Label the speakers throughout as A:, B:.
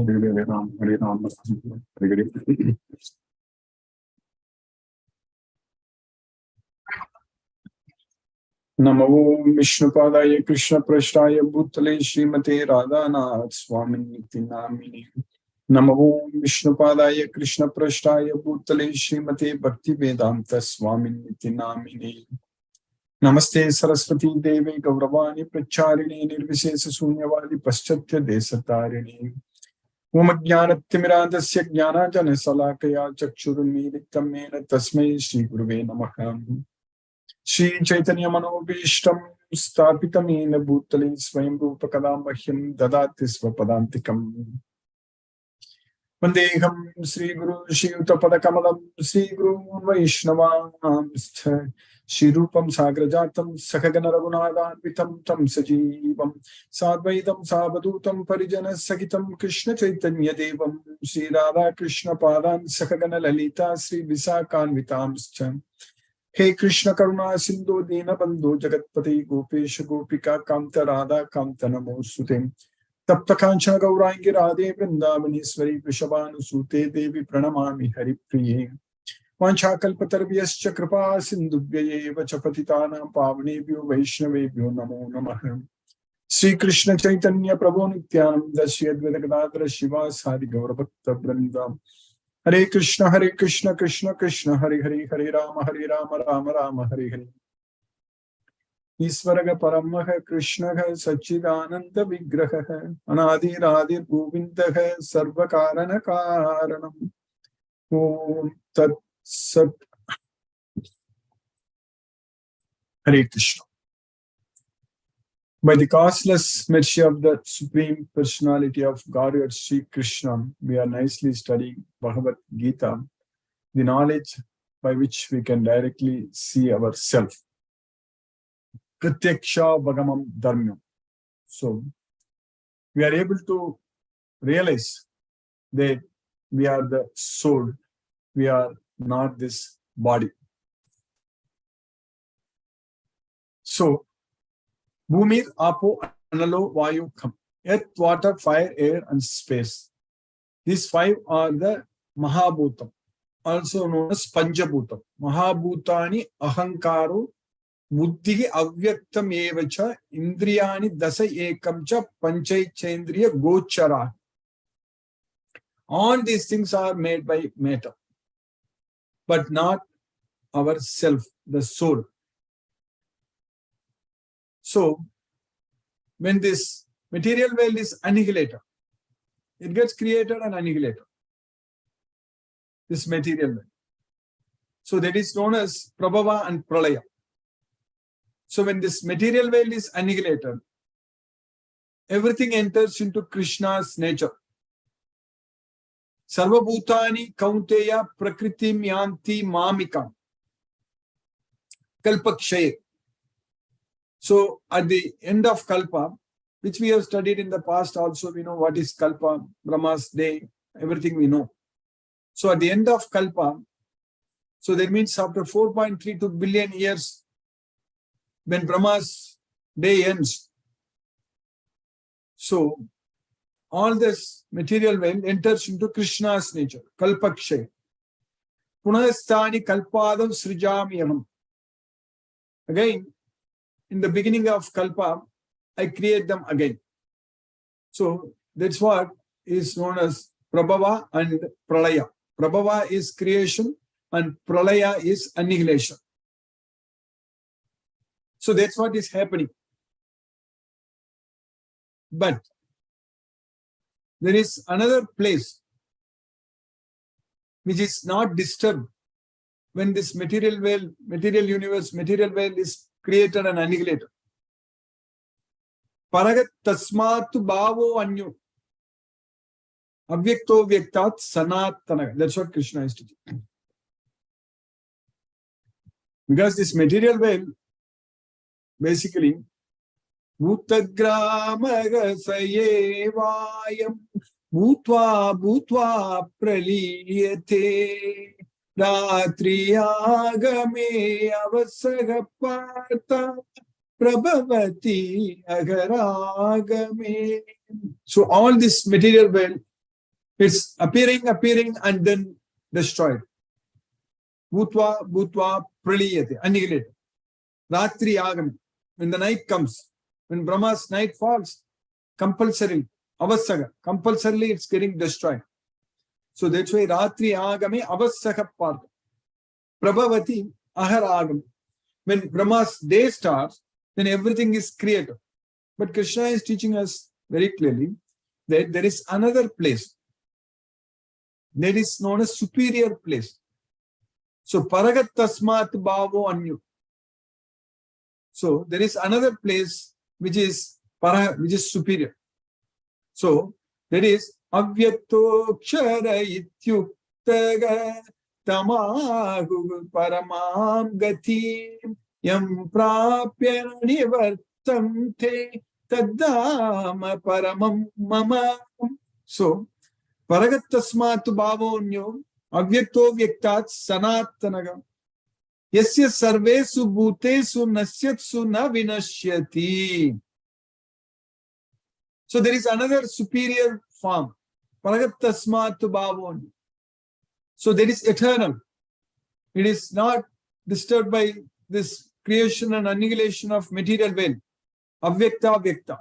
A: Hare Ram, Hare Hare. Namo Vishnupadaya Krishna Prashtaya Bhutale Srimate Radhanath Swaminiti Namini. Namo Vishnupadaya Krishna Prashtaya Bhutale Srimate Bhakti Vedanta Swaminiti Namini. Namaste Saraswati Devi Gauravani Pracharini Nirvishesa Sunyavadi Paschatya Desatarini. Umajnanatimirandasya Jnana Jana Salakaya Chakshurunmilitam Mena Tasmai Shri Guruve Namaha. Shri Chaitanya Manobhishtam Stapitam Yena Bhutale Swayam Rupa Kadambahyam Dadati Svapadantikam. Vandeham Sri Guru Shri Uttapada Kamalam Sri Guru Vaishnava Shri Rupam Sagrajatam Sakagana Raghunathanvitam Tam Sajivam Sadvaitam Savadutam Parijana Sakitam Krishna Chaitanya Devam Shri Radha Krishna Padan Sakagana Lalita Sri Visakanvitam. Hey Krishna Karuna Sindhu Dina Bandhu Jagatpati Gopesha Gopika Kamta Radha Kamta Namosute Tapta Kancha Gaurangi Radhe Vrindavaniswari Vishabhanu Sute Devi Pranamami Haripriye Vanchakalpatarvyascha Kripa Sindhubhyaye Vachapatitanam Pavnebhyo Vaishnavebhyo Namo Namaha. Sri Krishna Chaitanya Prabhu Nityananda Sri Advaita Gadadhara Shiva Sadi Gaurabhakta Vrindam. Hare Krishna Krishna Krishna Hare Hare Hare Rama Rama Rama Hare Hare. Isvaraga Paramaha Krishna Sachidananda Vigraha Anadi Radhi Govindaha Sarva Karana Karanam. Om Tat Sat. Hare Krishna. By the causeless mercy of the Supreme Personality of Godhead Sri Krishna, we are nicely studying Bhagavad Gita, the knowledge by which we can directly see ourselves. Pratyaksha Bhagamam Dharmam. So, we are able to realize that we are the soul, we are not this body. So, Bhumir, Apo, Analo, Vayu, Kham. Earth, water, fire, air, and space. These five are the Mahabhutam, also known as Panjabhutam. Mahabhutani, Ahankaru, Buddhi, Avyaktam Evacha, Indriyani, Dasa Ekamcha, Panchai Chendriya, Gochara. All these things are made by matter, but not our self, the soul. So, when this material world is annihilated, it gets created and annihilated. This material world. So, that is known as Prabhava and Pralaya. So, when this material world is annihilated, everything enters into Krishna's nature. Sarva Bhutani Kaunteya Prakritim Yanti Mamikam Kalpakshaye. So, at the end of Kalpa, which we have studied in the past also, we know what is Kalpa, Brahma's day, everything we know. So, at the end of Kalpa, so that means after 4.32 billion years, when Brahma's day ends, so all this material world enters into Krishna's nature, Kalpakshay. Punastani Kalpadam Srijamyaham. Again, in the beginning of Kalpa, I create them again. So that's what is known as Prabhava and Pralaya. Prabhava is creation and Pralaya is annihilation. So that's what is happening. But there is another place which is not disturbed when this material world, material universe, material world is created and annihilated. Paragat tasmatu bhavo anyu. Avyakto vyaktat sanatana. That's what Krishna is teaching. Because this material world, basically, Bhutagramaga sayevayam bhutva praliyate ratriyagame avasagaparta prabhavati agaragame. So all this material world It's appearing, and then destroyed. Bhutva, bhutva, praliyate, annihilated. Ratri agami, when the night comes, when Brahma's night falls, compulsorily, avassaga, compulsorily it's getting destroyed. So that's why Ratri agami avassaga partha. Prabhavati aharagami. When Brahma's day starts, then everything is created. But Krishna is teaching us very clearly that there is another place that is known as superior place. So paragat tasmat bhavo anyu. So there is another place which is superior. So that is avyakto kshara ityuktaga tamahu paramam gati yam prapya nivartamte taddama paramam mama. So paragat tasmat bhavo anyu avyakto vyaktat sanatanaga. Yasya sarvesu bhutesu nasyatsu na vinashyati. So there is another superior form. Paragat tasmatu bhavon. So that is eternal. It is not disturbed by this creation and annihilation of material veil. Avyakta vyakta.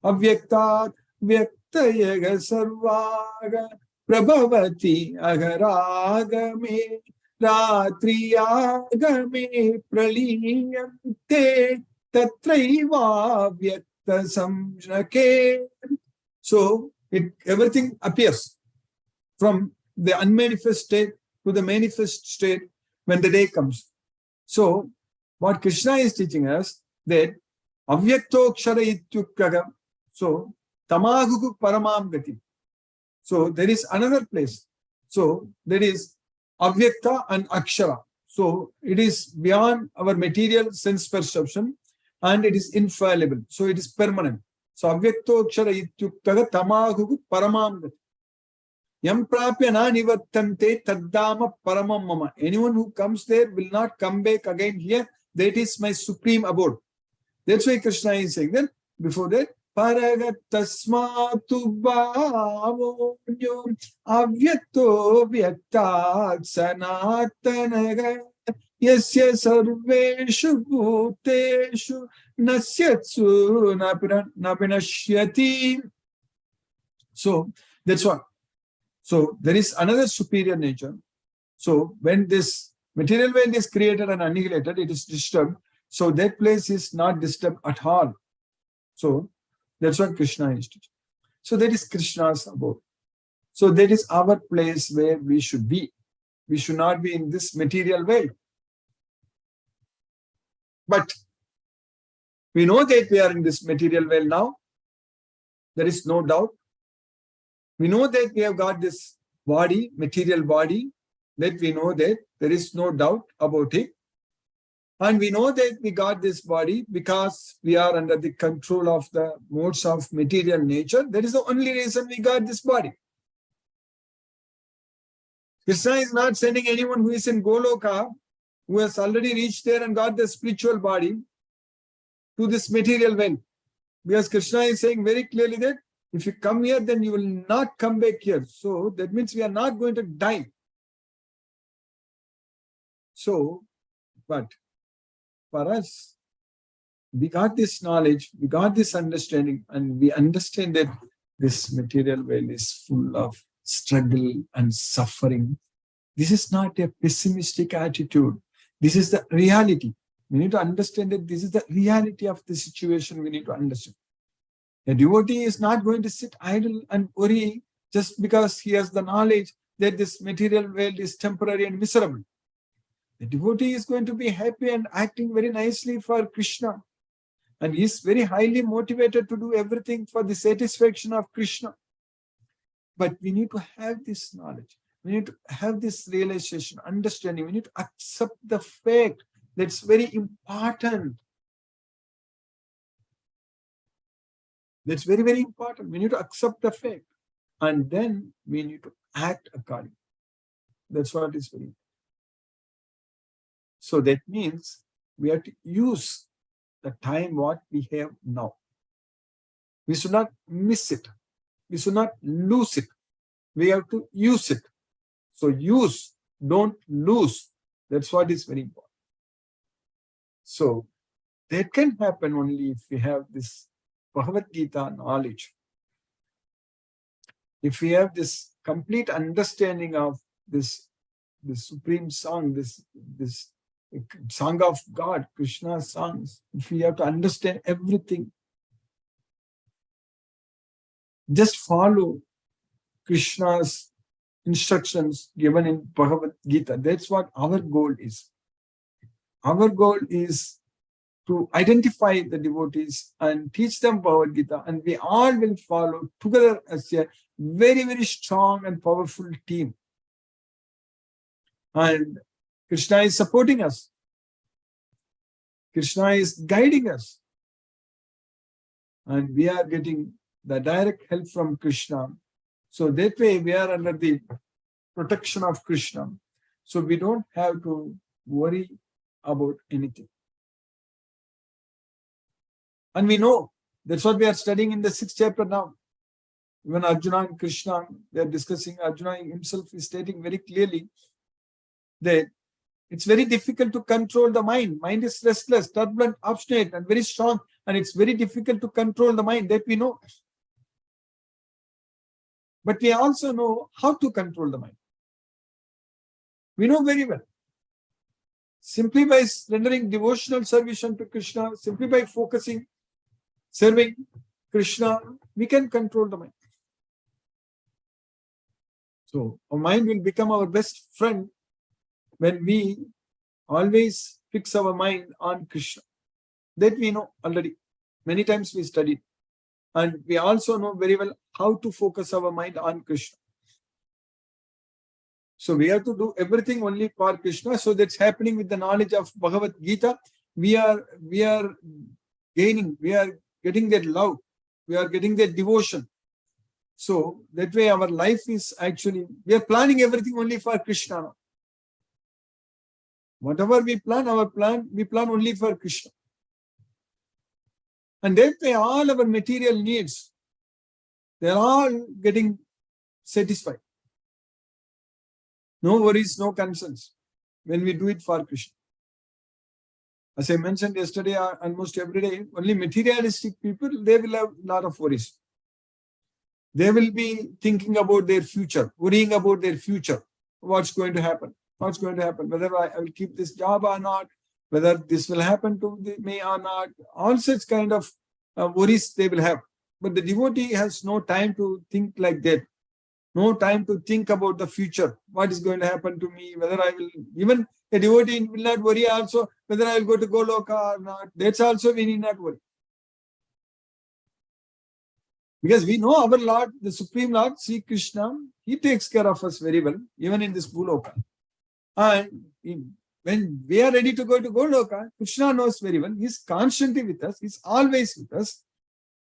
A: Avyakta vyaktayaga sarvaga prabhavati agaragame. Ratriyagame praliyante tatraiva vyakta samjnake. So everything appears from the unmanifest state to the manifest state when the day comes. So what Krishna is teaching us that avyakto kshara ityukkaga. So tamagugu paramam gati. So there is another place. So that is Avyakta and Akshara. So it is beyond our material sense perception and it is infallible. So it is permanent. So Avyakto Akshara ityuktaga tamahugu paramam. Yam prapya na nivattante taddama paramam mama. Anyone who comes there will not come back again here. That is my supreme abode. That's why Krishna is saying that before that. Paragat tasmatu bhavo avyakto vyaktat sanatanaga yasya sarveshu bhuteshu nasyatsu napinashyati. So that's what. So there is another superior nature. So when this material world is created and annihilated, it is disturbed. So that place is not disturbed at all. So that's what Krishna is teaching. So that is Krishna's abode. So that is our place where we should be. We should not be in this material world. But we know that we are in this material world now. There is no doubt. We know that we have got this body, material body, that we know that there is no doubt about it. And we know that we got this body because we are under the control of the modes of material nature. That is the only reason we got this body. Krishna is not sending anyone who is in Goloka, who has already reached there and got the spiritual body, to this material world. Because Krishna is saying very clearly that if you come here, then you will not come back here. So that means we are not going to die. So, but for us, we got this knowledge, we got this understanding, and we understand that this material world is full of struggle and suffering. This is not a pessimistic attitude. This is the reality. We need to understand that this is the reality of the situation we need to understand. A devotee is not going to sit idle and worry just because he has the knowledge that this material world is temporary and miserable. The devotee is going to be happy and acting very nicely for Krishna. And he is very highly motivated to do everything for the satisfaction of Krishna. But we need to have this knowledge. We need to have this realization, understanding. We need to accept the fact that's very important. That's very, very important. We need to accept the fact. And then we need to act accordingly. That's what is very important. So that means we have to use the time what we have now. We should not miss it. We should not lose it. We have to use it. So use, don't lose. That's what is very important. So that can happen only if we have this Bhagavad Gita knowledge. If we have this complete understanding of this supreme song, this song of God, Krishna's songs, if we have to understand everything, just follow Krishna's instructions given in Bhagavad Gita. That's what our goal is. Our goal is to identify the devotees and teach them Bhagavad Gita, and we all will follow together as a very, very strong and powerful team. And Krishna is supporting us. Krishna is guiding us. And we are getting the direct help from Krishna. So that way we are under the protection of Krishna. So we don't have to worry about anything. And we know, that's what we are studying in the 6th chapter now. Even Arjuna and Krishna, they are discussing, Arjuna himself is stating very clearly that it's very difficult to control the mind. Mind is restless, turbulent, obstinate, and very strong. And it's very difficult to control the mind, that we know. But we also know how to control the mind. We know very well. Simply by rendering devotional service to Krishna, simply by focusing, serving Krishna, we can control the mind. So our mind will become our best friend when we always fix our mind on Krishna. That we know already. Many times we studied. And we also know very well how to focus our mind on Krishna. So we have to do everything only for Krishna. So that's happening with the knowledge of Bhagavad Gita. We are gaining, we are getting that love. We are getting that devotion. So that way our life is actually, we are planning everything only for Krishna now. Whatever we plan, we plan only for Krishna. And that way all our material needs, they are all getting satisfied. No worries, no concerns when we do it for Krishna. As I mentioned yesterday, almost every day, only materialistic people, they will have a lot of worries. They will be thinking about their future, worrying about their future. What's going to happen? What's going to happen? Whether I will keep this job or not, whether this will happen to me or not. All such kind of worries they will have. But the devotee has no time to think like that. No time to think about the future. What is going to happen to me? Whether I will, even a devotee will not worry also whether I will go to Goloka or not. That's also we need not worry. Because we know our Lord, the Supreme Lord, Sri Krishna, He takes care of us very well, even in this Bhuloka. And when we are ready to go to Goloka, Krishna knows very well. He's constantly with us. He's always with us.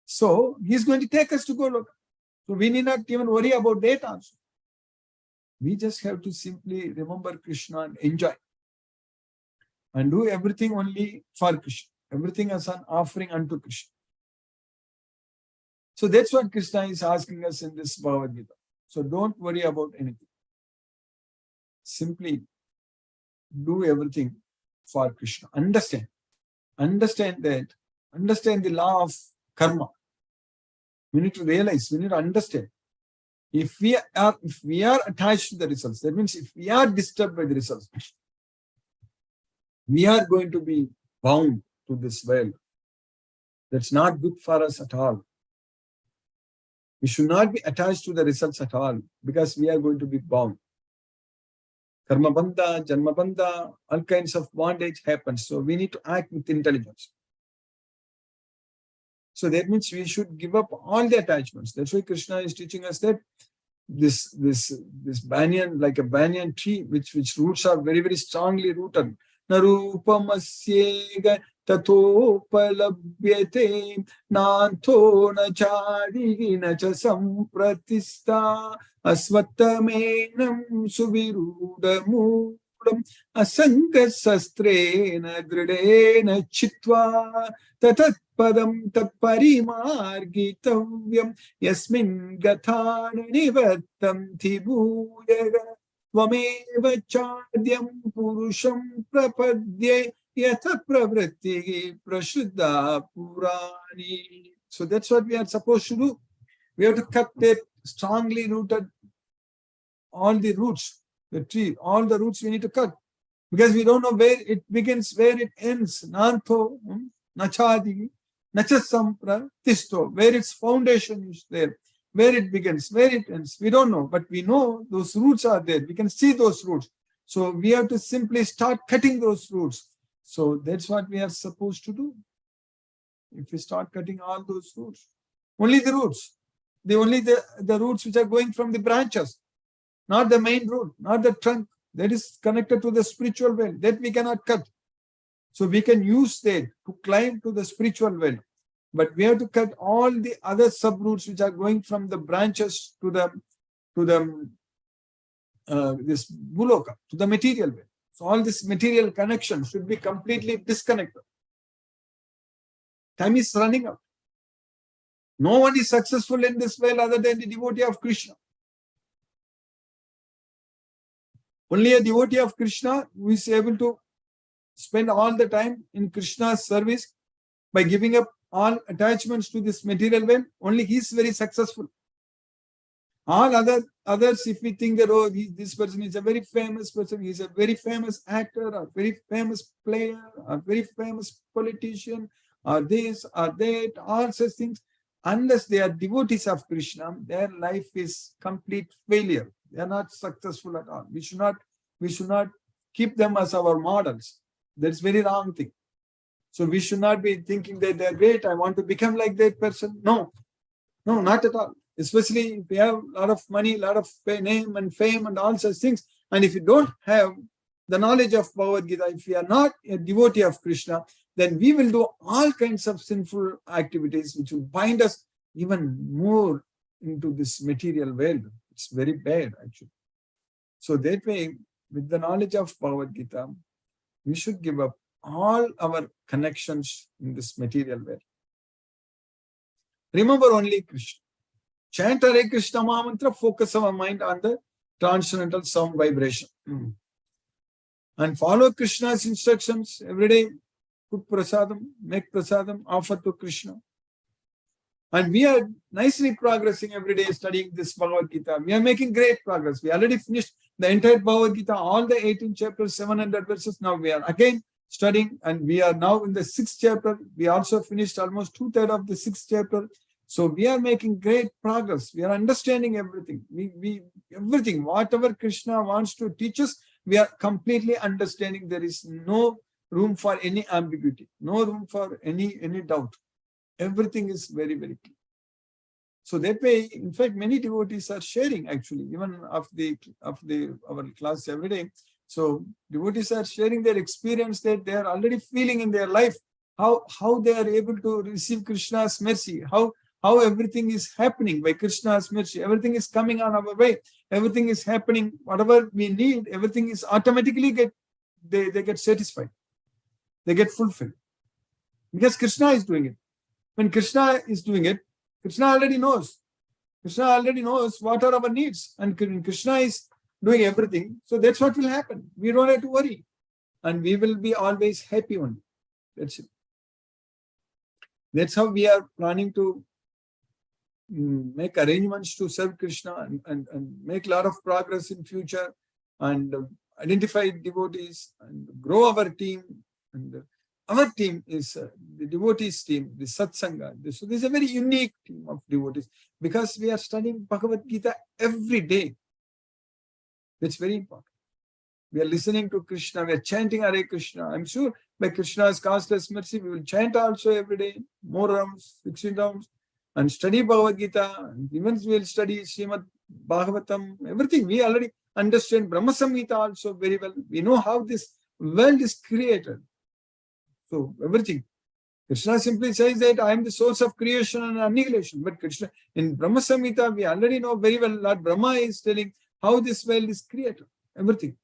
A: So He's going to take us to Goloka. So we need not even worry about that also. We just have to simply remember Krishna and enjoy. And do everything only for Krishna. Everything as an offering unto Krishna. So that's what Krishna is asking us in this Bhagavad Gita. So don't worry about anything. Simply do everything for Krishna. Understand. Understand that. Understand the law of karma. We need to realize, we need to understand. If we are attached to the results, that means if we are disturbed by the results, we are going to be bound to this world. That's not good for us at all. We should not be attached to the results at all because we are going to be bound. Karma bandha, janma bandha, all kinds of bondage happens. So we need to act with intelligence. So that means we should give up all the attachments. That's why Krishna is teaching us that this banyan, like a banyan tree, which roots are very, very strongly rooted. Narupamasye tatopalabhyate nanto na chadi na cha sampratista asvattamenam suvirudamu asanga sastrena dridena chitva tatat padam tat parimargitavyam yasmin gathana nivattanti bhuyaga tvameva chadyam purusham prapadye yatha pravritti prashuddha purani. So that's what we are supposed to do. We have to cut that strongly rooted, all the roots, the tree, all the roots we need to cut. Because we don't know where it begins, where it ends. Nanto, nachadi, nachasampra, tisto, where its foundation is there, where it begins, where it ends. We don't know, but we know those roots are there. We can see those roots. So we have to simply start cutting those roots. So that's what we are supposed to do. If we start cutting all those roots, only the roots, the roots which are going from the branches, not the main root, not the trunk that is connected to the spiritual well, that we cannot cut. So we can use that to climb to the spiritual well, but we have to cut all the other subroots which are going from the branches to the this buloka, to the material well. So all this material connection should be completely disconnected. Time is running out. No one is successful in this well other than the devotee of Krishna. Only a devotee of Krishna who is able to spend all the time in Krishna's service by giving up all attachments to this material well, only he is very successful. All others, if we think that, oh, this person is a very famous person, he is a very famous actor, or very famous player, or very famous politician, or this or that, all such things, unless they are devotees of Krishna, their life is complete failure. They are not successful at all. We should not keep them as our models. That's very wrong thing. So we should not be thinking that they're great, I want to become like that person. No, not at all. Especially if you have a lot of money, a lot of name and fame and all such things. And if you don't have the knowledge of Bhagavad Gita, if you are not a devotee of Krishna, then we will do all kinds of sinful activities which will bind us even more into this material world. It's very bad, actually. So that way, with the knowledge of Bhagavad Gita, we should give up all our connections in this material world. Remember only Krishna. Chant Hare Krishna Mahamantra, focus our mind on the transcendental sound vibration. And follow Krishna's instructions every day. Cook prasadam, make prasadam, offer to Krishna. And we are nicely progressing every day studying this Bhagavad Gita. We are making great progress. We already finished the entire Bhagavad Gita, all the 18 chapters, 700 verses. Now we are again studying, and we are now in the 6th chapter. We also finished almost 2/3 of the 6th chapter. So we are making great progress. We are understanding everything. Everything, whatever Krishna wants to teach us, we are completely understanding. There is no room for any ambiguity, no room for any doubt. Everything is very, very clear. So that way, in fact, many devotees are sharing, actually, even of our class every day. So devotees are sharing their experience that they are already feeling in their life, how they are able to receive Krishna's mercy, how everything is happening by Krishna's mercy. Everything is coming on our way. Everything is happening. Whatever we need, everything is automatically they get satisfied. They get fulfilled. Because Krishna is doing it. When Krishna is doing it, Krishna already knows. Krishna already knows what are our needs. And Krishna is doing everything. So that's what will happen. We don't have to worry. And we will be always happy only. That's it. That's how we are planning to make arrangements to serve Krishna and make a lot of progress in future, and identify devotees and grow our team. And our team is the devotees team, the Satsanga. So this is a very unique team of devotees because we are studying Bhagavad Gita every day. That's very important. We are listening to Krishna. We are chanting Hare Krishna. I'm sure by Krishna's causeless mercy, we will chant also every day, more rounds, 16 rounds, and study Bhagavad Gita. And even we will study Srimad Bhagavatam, everything. We already understand Brahma Samhita also very well. We know how this world is created. So everything. Krishna simply says that I am the source of creation and annihilation. But Krishna, in Brahma Samhita, we already know very well that Brahma is telling how this world is created. Everything.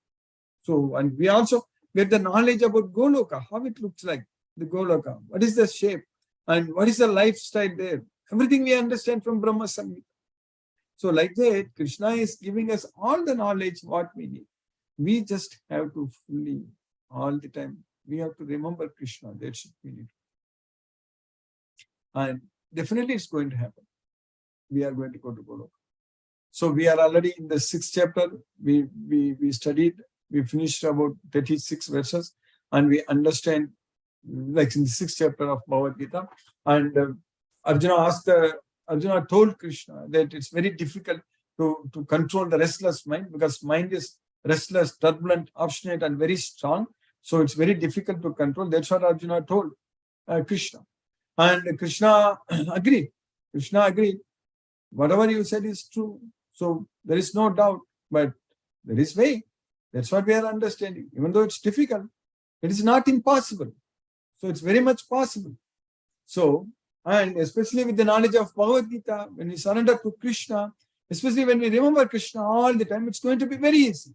A: So, and we also get the knowledge about Goloka, how it looks like, the Goloka, what is the shape, and what is the lifestyle there. Everything we understand from Brahma Samhita. So like that, Krishna is giving us all the knowledge what we need. We just have to fully, all the time, we have to remember Krishna. That's what we need. And definitely it's going to happen. We are going to go to Goloka. So we are already in the 6th chapter. We studied, we finished about 36 verses, and we understand, like in the 6th chapter of Bhagavad Gita. And Arjuna told Krishna that it's very difficult to control the restless mind, because mind is restless, turbulent, obstinate, and very strong. So it's very difficult to control. That's what Arjuna told Krishna. And Krishna agreed. Krishna agreed. Whatever you said is true. So there is no doubt, but there is way. That's what we are understanding. Even though it's difficult, it is not impossible. So it's very much possible. So, and especially with the knowledge of Bhagavad Gita, when we surrender to Krishna, especially when we remember Krishna all the time, it's going to be very easy.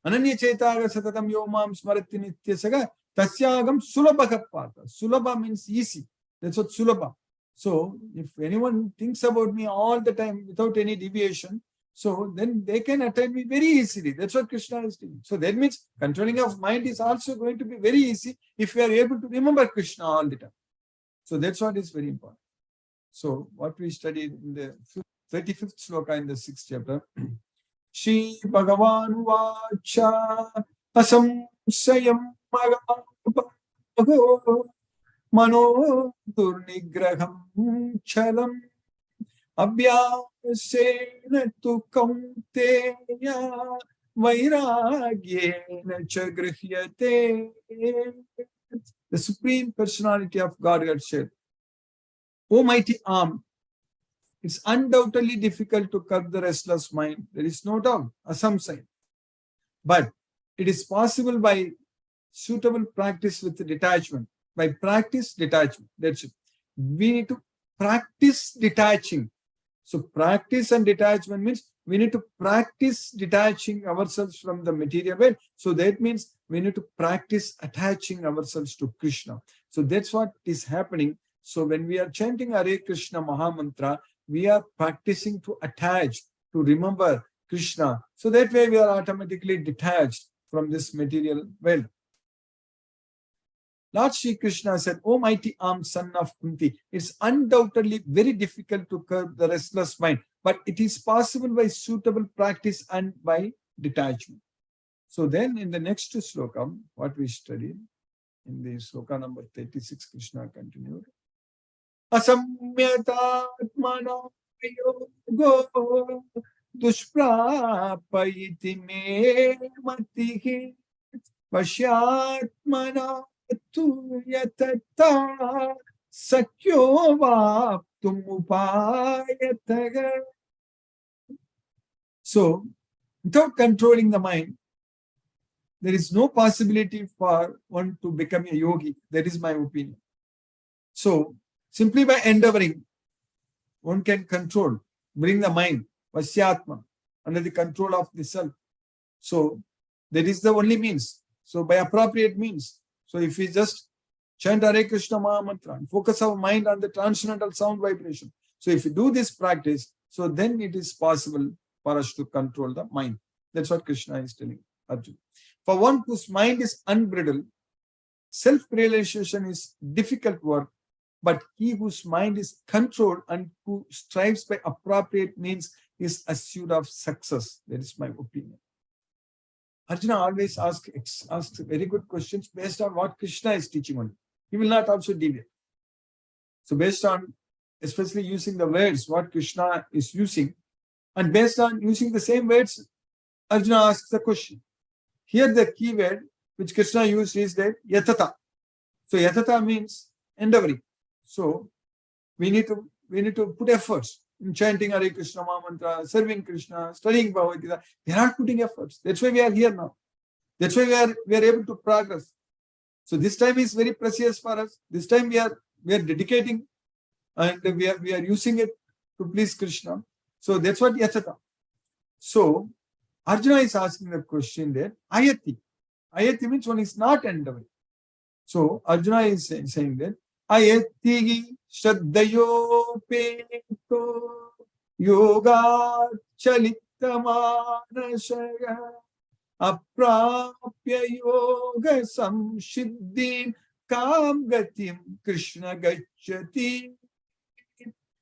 A: Ananya Chetaga Satatam Yomam Smarati Nityasaga Tasyagam Sulabha Pata. Sulabha means easy. That's what Sulabha. So if anyone thinks about me all the time without any deviation, so then they can attain me very easily. That's what Krishna is doing. So that means controlling of mind is also going to be very easy if we are able to remember Krishna all the time. So that's what is very important. So what we studied in the 35th sloka in the 6th chapter. Shri Bhagavan Vacha Asam Sayam Magaho Mano Durnigraham Chalam Abhyasena tu Kaunteya Vairagyena Chagrihyate. The Supreme Personality of Godhead said, O mighty arm, it's undoubtedly difficult to curb the restless mind. There is no doubt, asamsaya. But it is possible by suitable practice with detachment. By practice, detachment. That's it. We need to practice detaching. So practice and detachment means we need to practice detaching ourselves from the material world. So that means we need to practice attaching ourselves to Krishna. So that's what is happening. So when we are chanting Hare Krishna Mahamantra, we are practicing to attach, to remember Krishna. So that way we are automatically detached from this material world. Lord Shri Krishna said, O mighty armed son of Kunti, it's undoubtedly very difficult to curb the restless mind, but it is possible by suitable practice and by detachment. So then in the next sloka, what we studied, in the sloka number 36, Krishna continued. Asamyatatmana yogo dushprapayiti me matihi vashyatmana tu yatata sakyo vaptum upayataga. So, without controlling the mind, there is no possibility for one to become a yogi. That is my opinion. So, simply by endeavoring, one can control, bring the mind, Vasyatma, under the control of the self. So, that is the only means. So, by appropriate means. So, if we just chant Hare Krishna Mahamantra and focus our mind on the transcendental sound vibration. So, if we do this practice, so then it is possible for us to control the mind. That's what Krishna is telling Arjuna. For one whose mind is unbridled, self-realization is difficult work, but he whose mind is controlled and who strives by appropriate means is assured of success. That is my opinion. Arjuna always asks very good questions based on what Krishna is teaching on. He will not also deviate. So based on, especially using the words, what Krishna is using, and based on using the same words, Arjuna asks the question. Here the key word which Krishna used is that yatata. So yatata means endeavoring. So we need to put efforts in chanting Hare Krishna Mahamantra, serving Krishna, studying Bhagavad Gita. They are not putting efforts. That's why we are here now. That's why we are able to progress. So this time is very precious for us. This time we are dedicating and we are using it to please Krishna. So that's what yatata. So Arjuna is asking the question there, ayati. Ayati means one is not endeavoring. So Arjuna is saying that ayati shraddhayopeto yoga chalittamanashaya aprapya yoga samshiddhim kam gatim Krishna gacchati.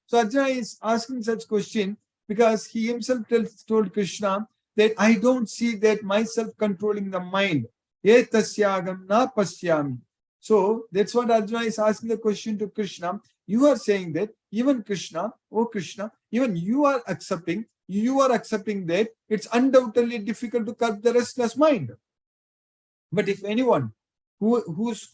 A: So Arjuna is asking such question because he himself told Krishna that I don't see that myself controlling the mind. Etasyagam na pasyami. So that's what Arjuna is asking the question to Krishna. You are saying that even Krishna, oh Krishna, even you are accepting that it's undoubtedly difficult to curb the restless mind. But if anyone who's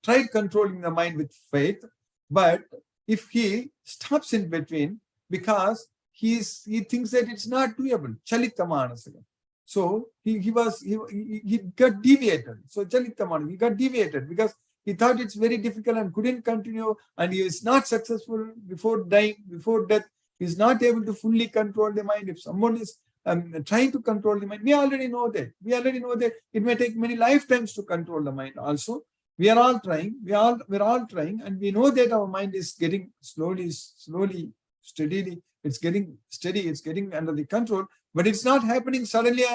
A: tried controlling the mind with faith, but if he stops in between because he thinks that it's not doable, chalittamanasaya. So he got deviated. So chalittamanasaya, he got deviated because he thought it's very difficult and couldn't continue, and he is not successful before dying, before death. He is not able to fully control the mind. If someone is trying to control the mind, we already know that. It may take many lifetimes to control the mind also. We are all trying. We're all trying, and we know that our mind is getting slowly, steadily. It's getting steady. It's getting under the control, but it's not happening suddenly.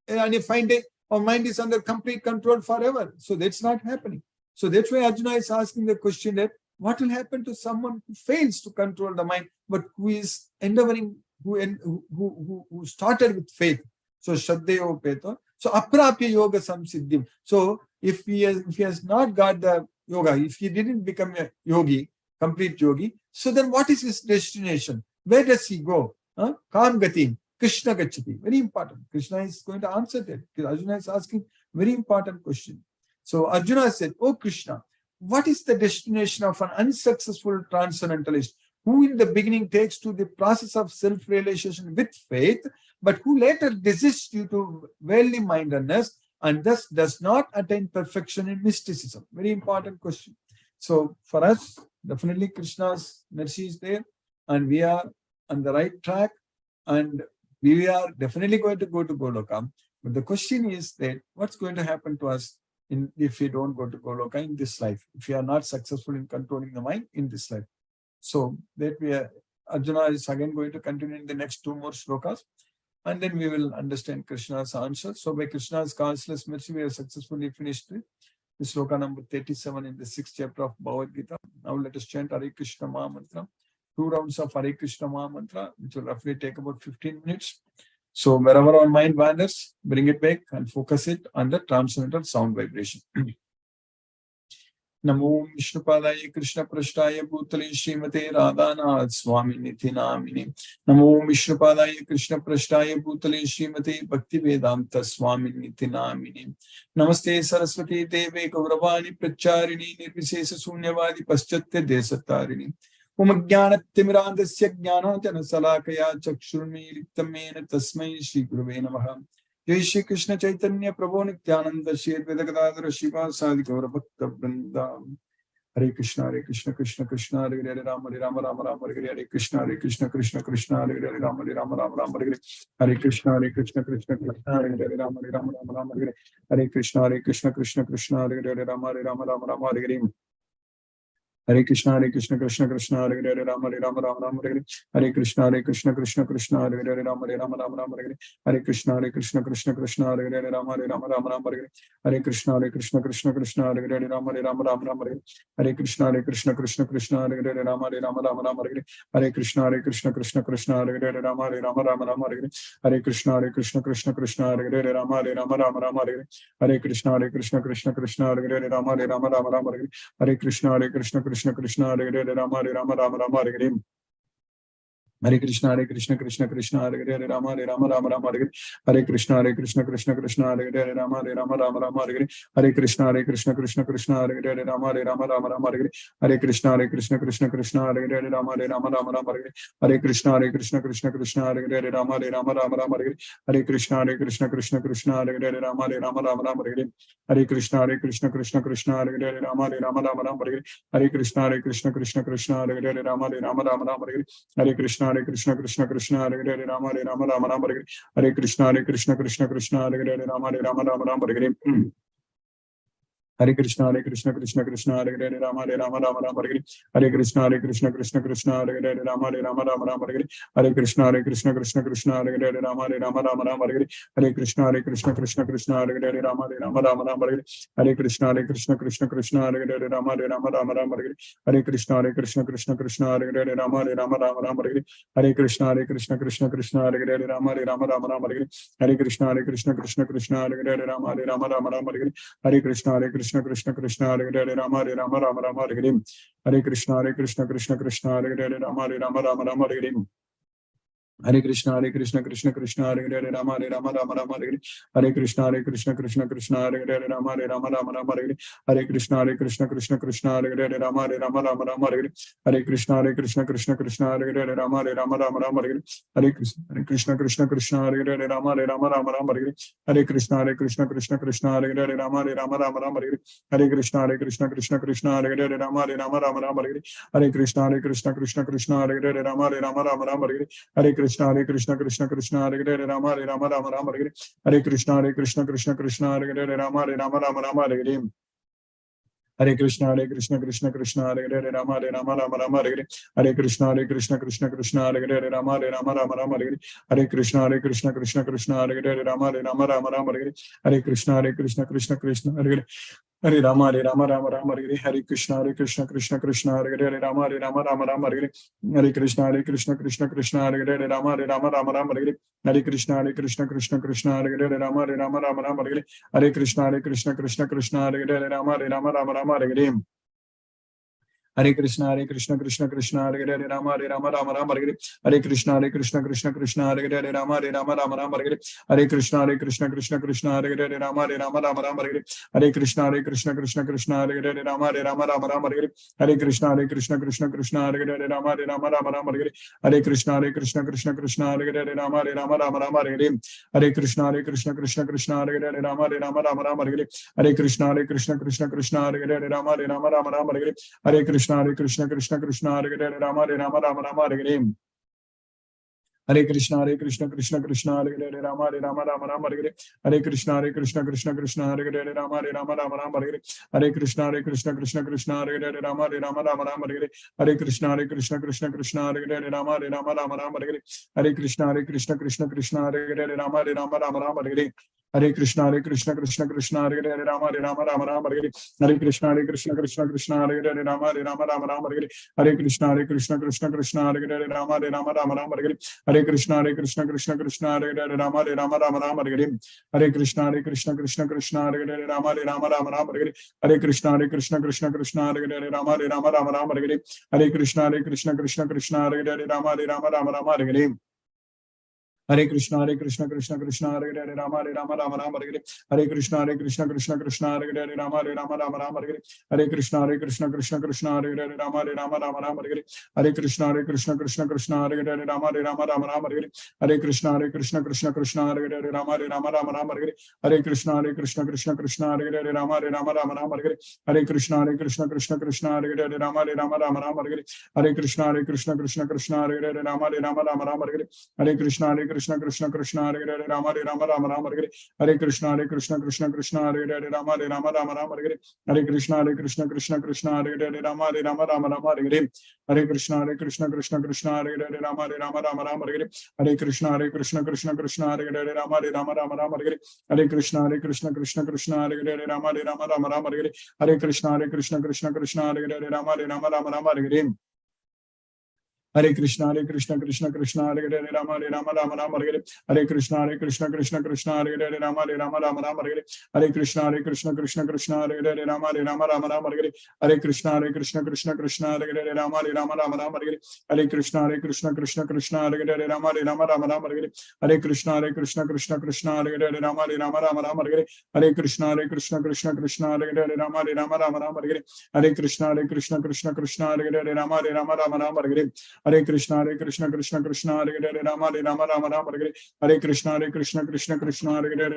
A: And you find it, our mind is under complete control forever. So that's not happening. So that's why Arjuna is asking the question that what will happen to someone who fails to control the mind, but who is endeavoring, who started with faith. So Shraddhayo Peto. So aprapya yoga samsiddhim. So if he has not got the yoga, if he didn't become a yogi, complete yogi, so then what is his destination? Where does he go? Kam gatim, Krishna gacchati. Very important. Krishna is going to answer that. Arjuna is asking very important question. So Arjuna said, oh Krishna, what is the destination of an unsuccessful transcendentalist who in the beginning takes to the process of self-realization with faith, but who later desists due to worldly mindedness and thus does not attain perfection in mysticism? Very important question. So for us, definitely Krishna's mercy is there, and we are on the right track, and we are definitely going to go to Goloka. But the question is that what's going to happen to us if we don't go to Goloka in this life, if we are not successful in controlling the mind in this life? So that Arjuna is again going to continue in the next two more shlokas, and then we will understand Krishna's answer. So by Krishna's causeless mercy, we have successfully finished the shloka number 37 in the 6th chapter of Bhagavad Gita. Now let us chant Hare Krishna Maha Mantra. 2 rounds of Hare Krishna Maha Mantra, which will roughly take about 15 minutes. So wherever our mind wanders, bring it back and focus it on the transcendental sound vibration. Namo Vishnupadaya Krishna Prashtaya Bhutale Srimate Radhanath Swami Niti Namini. Namo Vishnupadaya Krishna Prashtaya Bhutale Srimate Bhakti Vedanta Swami Niti Namini. Namaste Saraswati Deve Gauravani Pracharini Nirvisesa Sunyavadi Paschatya Desatarini. Umajnanatimrandasya Jnanajana Salakaya Chakshurmilitamena Tasmai Shri Gurave Namaha. Jai Shri Krishna Chaitanya Prabhu Nityananda Shri Advaita Gadadhara Shiva Sadi Gaura Bhakta Vrinda. Hare Krishna Krishna Krishna Hare Hare Rama Rama Rama Hare Hare Krishna Krishna Krishna Hare Hare Rama Rama Hare Hare Krishna Krishna Krishna Hare Hare Rama Rama Hare Hare Krishna Krishna Krishna Hare Hare Rama Rama Hare Hare. Hare Krishna Krishna Krishna Hare Hare Rama Rama Hare Hare Krishna Krishna Krishna Hare Hare Rama Rama Hare Hare Krishna Krishna Krishna Hare Hare Rama Rama Hare Hare Krishna Krishna Krishna Hare Hare Rama Rama Hare Hare Krishna Krishna Krishna Hare Hare Rama Rama Hare Hare Krishna Krishna Krishna Hare Hare Rama Rama Hare Hare Krishna Krishna Krishna Hare Hare Rama Rama Hare Hare Krishna Krishna Krishna Hare Hare Rama Rama Hare Hare Krishna Krishna Krishna Hare Hare Rama Hare Hare. Hare Krishna Krishna Hare Hare Rama Hare Hare. Hare Krishna Krishna Krishna Hare Hare Rama Hare Hare. Hare Krishna Krishna Krishna Hare Hare Rama Hare Hare. Hare Krishna Krishna Krishna Hare Hare Rama Hare Hare. Hare Krishna Krishna Krishna Hare Hare Rama Hare Hare. Hare Krishna Krishna Krishna Hare Hare Rama Hare Hare. Hare Krishna Krishna Krishna Hare Hare Rama Hare Hare. Hare Krishna Krishna Krishna Hare Hare Rama Hare Hare. Hare Krishna Krishna Krishna Hare Hare Rama Hare Hare. Hare Krishna Krishna Krishna Hare Hare Rama Hare Hare. Hare Krishna Krishna Krishna Hare Hare Rama Rama Rama Hare Hare Krishna Krishna Hare Hare Rama Rama Hare Krishna Krishna Hare Hare Rama Rama Hare Krishna Hare Hare Rama Rama Hare Krishna Hare Hare Rama Rama Hare Krishna Hare Hare Rama Rama Hare Krishna Hare Hare Rama Rama Hare Krishna Hare Hare Rama Rama Hare Krishna Hare Rama Hare Krishna Hare Hare Rama Hare Hare Krishna Hare Hare Rama Rama Hare Krishna Krishna Hare Hare Rama Rama Hare Krishna Krishna Hare Hare Rama Rama Hare Krishna Hare Hare Rama Rama Hare Krishna Hare Hare Rama Rama Hare Krishna Hare Hare Rama Rama Hare Krishna Hare Hare Rama Rama Hare Krishna Hare Hare Rama Hare Krishna Hare Hare Rama Rama Hare Krishna Hare Hare Rama Rama Hare Krishna Hare Hare Rama Hare Krishna Hare Hare Rama Rama Hare Krishna Hare Krishna Hare Hare Rama Rama Hare Krishna Hare Hare Rama Hare Krishna Hare Hare Rama Rama Hare Krishna Hare Hare Rama Rama Hare Krishna Hare Hare Rama Rama Hare Krishna Hare Hare Rama Hare Hare Krishna Hare Hare Rama Rama Hare Krishna Hare Hare Rama Rama Hare Krishna Hare Hare Rama Rama Hare Krishna Hare Hare Rama Rama Hare Krishna Hare Hare Rama Rama Hare Krishna Hare Hare Rama Rama Hare Krishna Hare Hare Rama Rama Hare Krishna Hare Hare Rama Rama Hare Krishna Hare Hare Rama Hare Hare Krishna Hare Hare Rama Hare Hare Krishna Hare Hare Rama Hare Hare Krishna Hare Hare Rama Hare Krishna Hare Hare Rama Hare Krishna Hare Hare Rama Hare Hare Krishna Hare Hare Rama Hare Krishna Hare Hare Rama Hare Krishna Hare Hare Rama Hare Krishna Hare Hare Rama Hare Krishna Hare Hare Rama Hare Krishna Hare Hare Rama Hare Krishna Hare Hare Rama Hare Krishna Hare Hare Rama Hare Krishna Hare Hare Rama Hare Krishna Hare Hare Rama Hare Krishna Hare Hare Rama Hare Krishna Hare Hare Rama Hare Krishna Hare Hare Rama Hare Krishna Hare Hare Rama Hare Krishna Hare Rama Hare Krishna Hare Hare Rama Hare Krishna Hare Hare Rama Hare Krishna Hare Hare Rama Hare Krishna Hare Hare Rama Hare Krishna Hare Hare Rama Hare Krishna Hare Hare Rama Hare Krishna Hare Hare Rama Hare Krishna Hare Hare Hare Rama Hare Krishna Hare Hare Hare Rama Hare Krishna Hare Hare Hare Rama Hare Krishna Hare Hare Hare Rama Hare Krishna Hare Hare Hare Rama Hare Krishna Hare Hare Hare Rama Hare Krishna Hare Hare Hare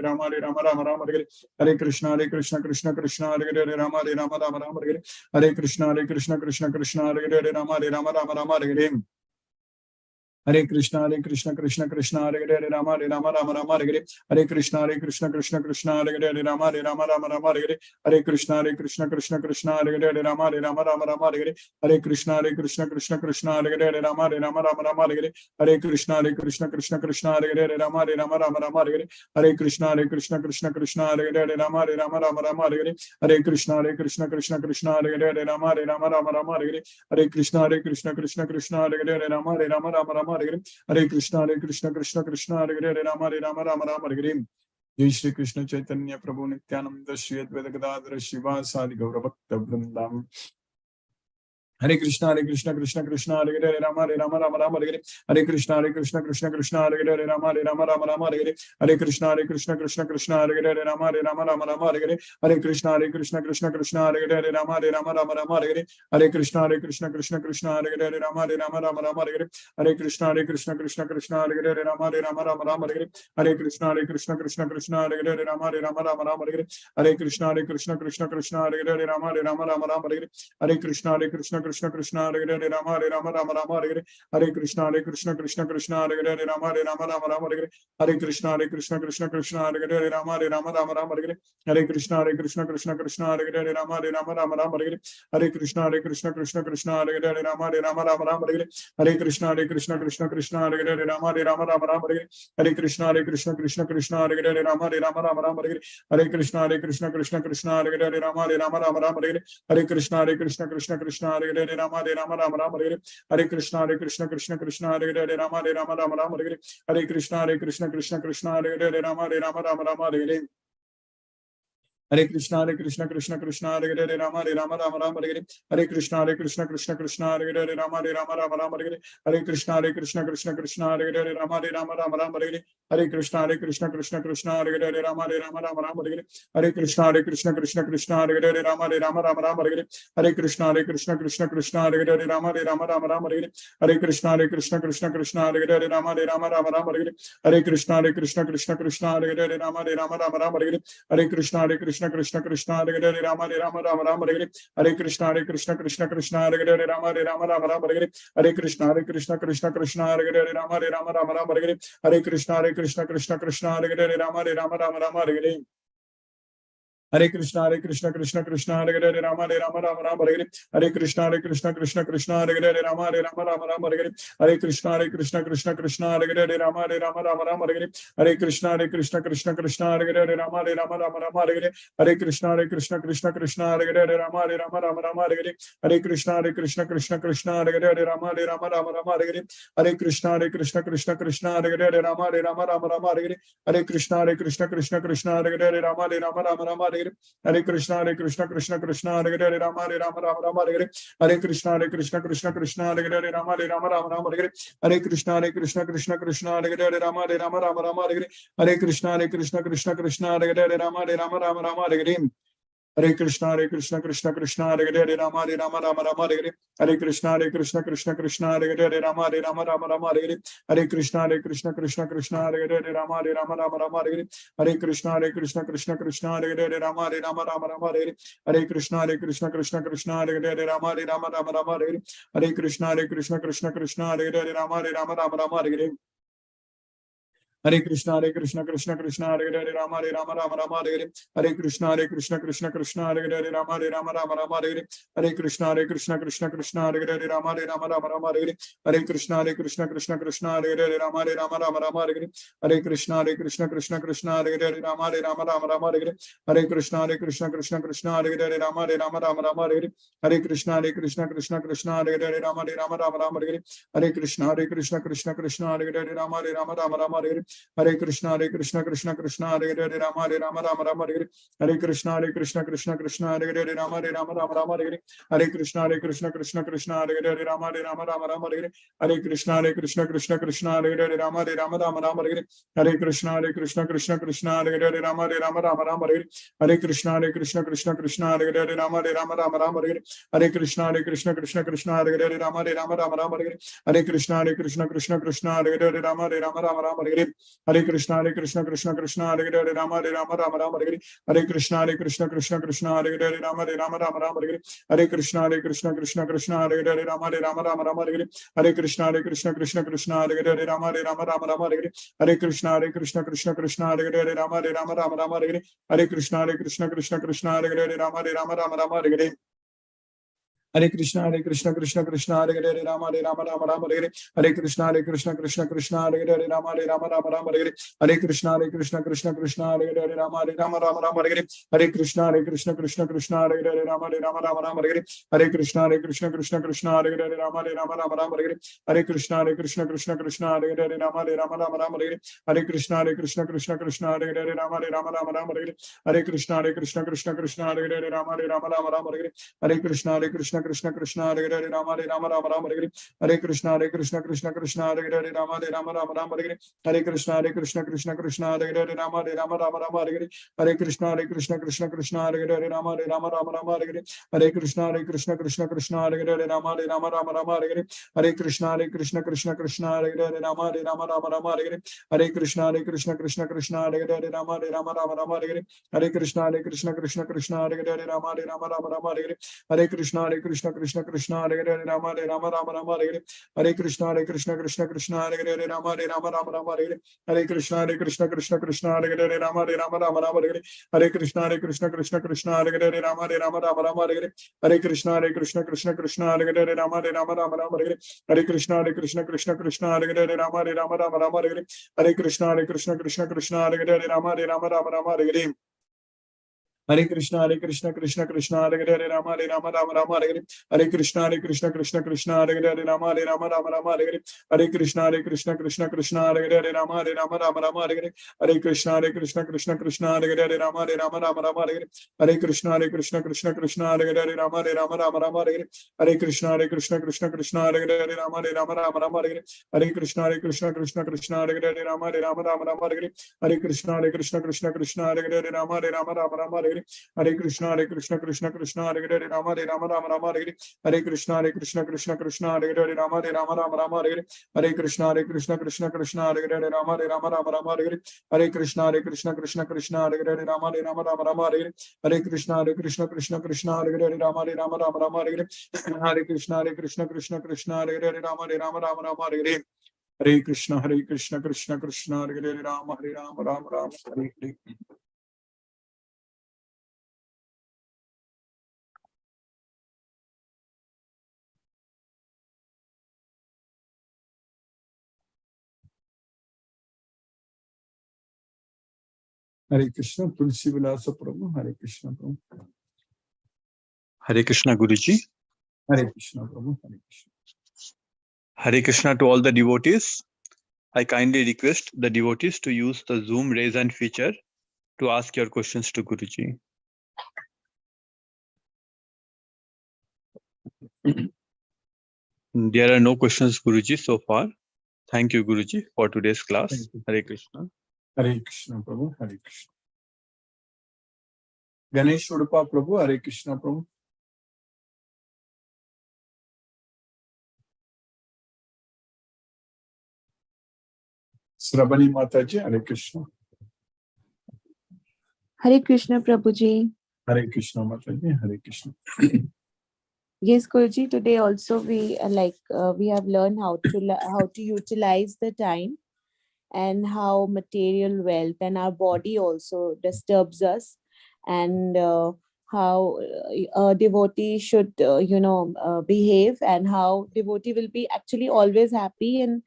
A: Rama Hare Krishna Hare Hare Rama Hare Krishna Hare Hare Hare Rama Hare Krishna Hare Hare Hare Rama Hare Krishna Hare Hare Hare Rama Hare Krishna Hare Hare Rama Hare Krishna Krishna Krishna Hare Hare Hare Rama Rama Hare Hare Krishna Krishna Hare Hare Rama Hare Hare Hare Krishna Krishna Hare Hare Rama Hare Krishna Krishna Hare Hare Rama Hare Krishna Krishna Hare Hare Rama Hare Krishna Krishna Hare Hare Rama Hare Krishna Krishna Hare Hare Rama Hare Krishna Krishna Hare Hare Rama Hare Krishna Krishna Hare Hare Rama Hare Jai Shri Krishna Chaitanya Prabhu Nityananda Shri Advaita Gadadhara Shivasadi Gaura Bhakta Vrindam Hare Krishna Krishna Hare Hare Rama Hare Hare Krishna Krishna Hare Hare Rama Hare Hare Krishna Krishna Hare Hare Rama Hare Hare Krishna Krishna Hare Hare Rama Hare Hare Krishna Krishna Hare Hare Rama Hare Hare Krishna Krishna Hare Hare Rama Hare Hare Krishna Krishna Hare Hare Rama Hare Hare Krishna Krishna Hare Hare Rama Hare Krishna Krishna Hare Hare Rama Hare Krishna Krishna Hare Hare Rama Hare Krishna Krishna Hare Hare Rama Hare Krishna Krishna Hare Hare Rama Hare Krishna Krishna Hare Hare Rama Hare Krishna Krishna Hare Hare Rama Hare Krishna Krishna Hare Hare Rama Hare Krishna Krishna Hare Hare Rama Hare Krishna Krishna Hare Hare Rama Hare Krishna Krishna Hare Hare Rama Hare Krishna Krishna Hare Hare Rama Hare Hare Krishna Krishna Hare Hare Rama Hare Hare Krishna Krishna Hare Hare Rama Hare Krishna Krishna Hare Hare Rama Hare Krishna Krishna Hare Hare Rama Hare Krishna Krishna Hare Hare Rama Hare Krishna Krishna Hare Hare Rama Hare Krishna Krishna Hare Hare Rama Hare Krishna Krishna Hare Hare Rama Hare Krishna Krishna Hare Hare Rama Hare Hare Krishna Krishna Hare Hare Rama Hare Krishna Krishna Hare Hare Rama Hare Krishna Krishna Hare Hare Rama Hare Hare Krishna Krishna Hare Hare Rama Hare Hare Krishna Krishna Hare Hare Rama Hare Hare Krishna Krishna Hare Hare Rama Hare Hare Krishna Krishna Hare Hare Rama Hare Krishna Krishna Hare Hare Rama Hare Hare Krishna Krishna Hare Hare Rama Hare Krishna Krishna Hare Hare Rama Hare Krishna Krishna Hare Hare Rama Hare Krishna Krishna Hare Hare Rama Hare Hare Krishna Krishna Hare Hare Rama Hare Krishna Krishna Hare Hare Rama Hare Krishna Krishna Hare Hare Rama Hare Krishna Krishna Hare Hare Rama Hare Krishna Krishna Hare Hare Rama Hare Krishna Krishna Hare Hare Rama Hare Krishna Krishna Hare Hare Rama Hare Krishna Krishna Hare Hare Rama Hare Krishna Krishna Hare Hare Rama Hare Krishna Krishna Hare Hare Rama Hare Hare Krishna Krishna Hare Hare Rama Hare Krishna Krishna Hare Hare Rama Hare Krishna Krishna Hare Hare Rama Hare Krishna Krishna Hare Hare Rama Hare Krishna Krishna Hare Hare Rama Hare Krishna Krishna Hare Hare Rama Hare Krishna Krishna Hare Hare Rama Hare Krishna Krishna Hare Hare Rama Hare Krishna Krishna Hare Hare Rama Hare Krishna Krishna Hare Hare Rama Hare Krishna Krishna Hare Hare Rama Hare Krishna Krishna Hare Hare Rama Hare Krishna Krishna Hare Hare Rama Hare Krishna Krishna Hare Hare Rama Hare Krishna Krishna Hare Hare Rama Hare Hare Krishna Krishna Krishna Hare Hare Hare Rama Rama Rama Hare Hare. Hare Krishna Krishna Krishna Hare Hare Hare Rama Rama Rama Hare Hare. Hare Krishna Krishna Krishna Hare Hare Hare Rama Rama Hare Hare. Hare Krishna Krishna Krishna Hare Hare Hare Rama Rama Hare Hare. Hare Krishna Krishna Krishna Hare Hare Hare Rama Rama Hare Hare. Hare Krishna Krishna Krishna Hare Hare Hare Rama Rama Hare Hare. Hare Krishna Krishna Hare Hare Hare Rama Rama Hare Hare. Hare Krishna Krishna Krishna Hare Hare Hare Rama Rama Hare Hare. Hare Krishna Krishna Krishna Hare Hare Hare Rama Rama Hare Hare. Hare Krishna Krishna Krishna Hare Hare Hare Rama Rama Hare Hare. Hare Krishna Krishna Krishna Hare Hare Hare Rama Rama Hare Hare. Hare Krishna Krishna Krishna Hare Hare Hare Rama Rama Hare Hare. Hare Krishna Krishna Krishna Hare Hare Hare Rama Rama Hare Hare. Hare Krishna Krishna Krishna Hare Hare Hare Rama Rama Hare Hare. Hare Krishna Krishna Hare Hare Rama Rama Hare Hare. Hare Krishna Krishna Hare Hare Hare Rama Rama Hare Hare. Hare Krishna Krishna Krishna Hare Hare Hare Rama Rama Hare Hare. Hare Krishna Krishna Krishna Hare Hare Hare Rama Rama Hare Hare. Hare Krishna Krishna Krishna Hare Hare Hare Rama Rama Hare Hare. Hare Krishna Krishna Krishna Hare Hare Hare Rama Rama Hare Hare. Hare Krishna Krishna Krishna Hare Hare Hare Rama Rama Hare Hare. Hare Krishna Krishna Krishna Hare Hare Hare Rama Rama Hare Hare. Hare Krishna Krishna Hare Hare Hare Rama Rama Hare Hare. Hare Krishna Krishna Hare Hare Hare Rama Rama Hare Hare. Hare Krishna Krishna Krishna Hare Hare Hare Rama Rama Hare Hare. Hare Krishna Krishna Krishna Hare Hare Hare Rama Rama Hare Hare. Hare Krishna Krishna Krishna Hare Hare Hare Rama Rama Hare Hare. Hare Krishna Krishna Krishna Hare Hare Hare Rama Rama Hare Hare. Hare Krishna Krishna Krishna Hare Hare Hare Rama Rama Hare Hare. Hare Krishna Krishna Hare Hare Hare Rama Rama Hare Hare. Hare Krishna Krishna Hare Hare Hare Rama Rama Hare Hare. Hare Krishna Krishna Hare Hare Hare Rama Rama Hare Hare. Hare Krishna Krishna Hare Hare Hare Rama Rama Hare Hare. Hare Krishna Krishna Hare Hare Hare Rama Rama Hare Hare. Hare Krishna Krishna Hare Hare Hare Rama Rama Hare Hare. Hare Krishna Krishna Hare Hare Hare Rama Rama Hare Hare. Hare Krishna Krishna Hare Hare Hare Rama Rama Hare Hare. Hare Krishna Krishna Hare Hare Rama Rama Hare Hare. Hare Krishna Krishna Hare Hare Rama Rama Hare Hare. Hare Krishna Krishna Hare Hare Rama Rama Hare Hare. Hare Krishna Krishna Hare Hare Rama Rama Hare Hare. Hare Krishna Krishna Hare Hare Rama Rama Hare Hare. Hare Krishna Krishna Hare Hare Rama Rama Hare Hare. Hare Krishna Krishna Hare Hare Rama Rama Hare Hare. Hare Krishna, Tulsi Vilasa Prabhu, Hare Krishna Prabhu.
B: Hare Krishna Guruji.
A: Hare Krishna Prabhu, Hare Krishna.
B: Hare Krishna to all the devotees. I kindly request the devotees to use the Zoom raise hand feature to ask your questions to Guruji. There are no questions, Guruji, so far. Thank you, Guruji, for today's class. Hare Krishna.
A: Hare Krishna Prabhu, Hare Krishna. Ganesh Udupa Prabhu, Hare Krishna Prabhu. Srabani Mataji, Hare Krishna.
C: Hare Krishna Prabhuji.
A: Hare Krishna Mataji, Hare Krishna.
C: Yes, Guruji. Today also we have learned how to utilize the time, and how material wealth and our body also disturbs us, and how a devotee should behave, and how devotee will be actually always happy, and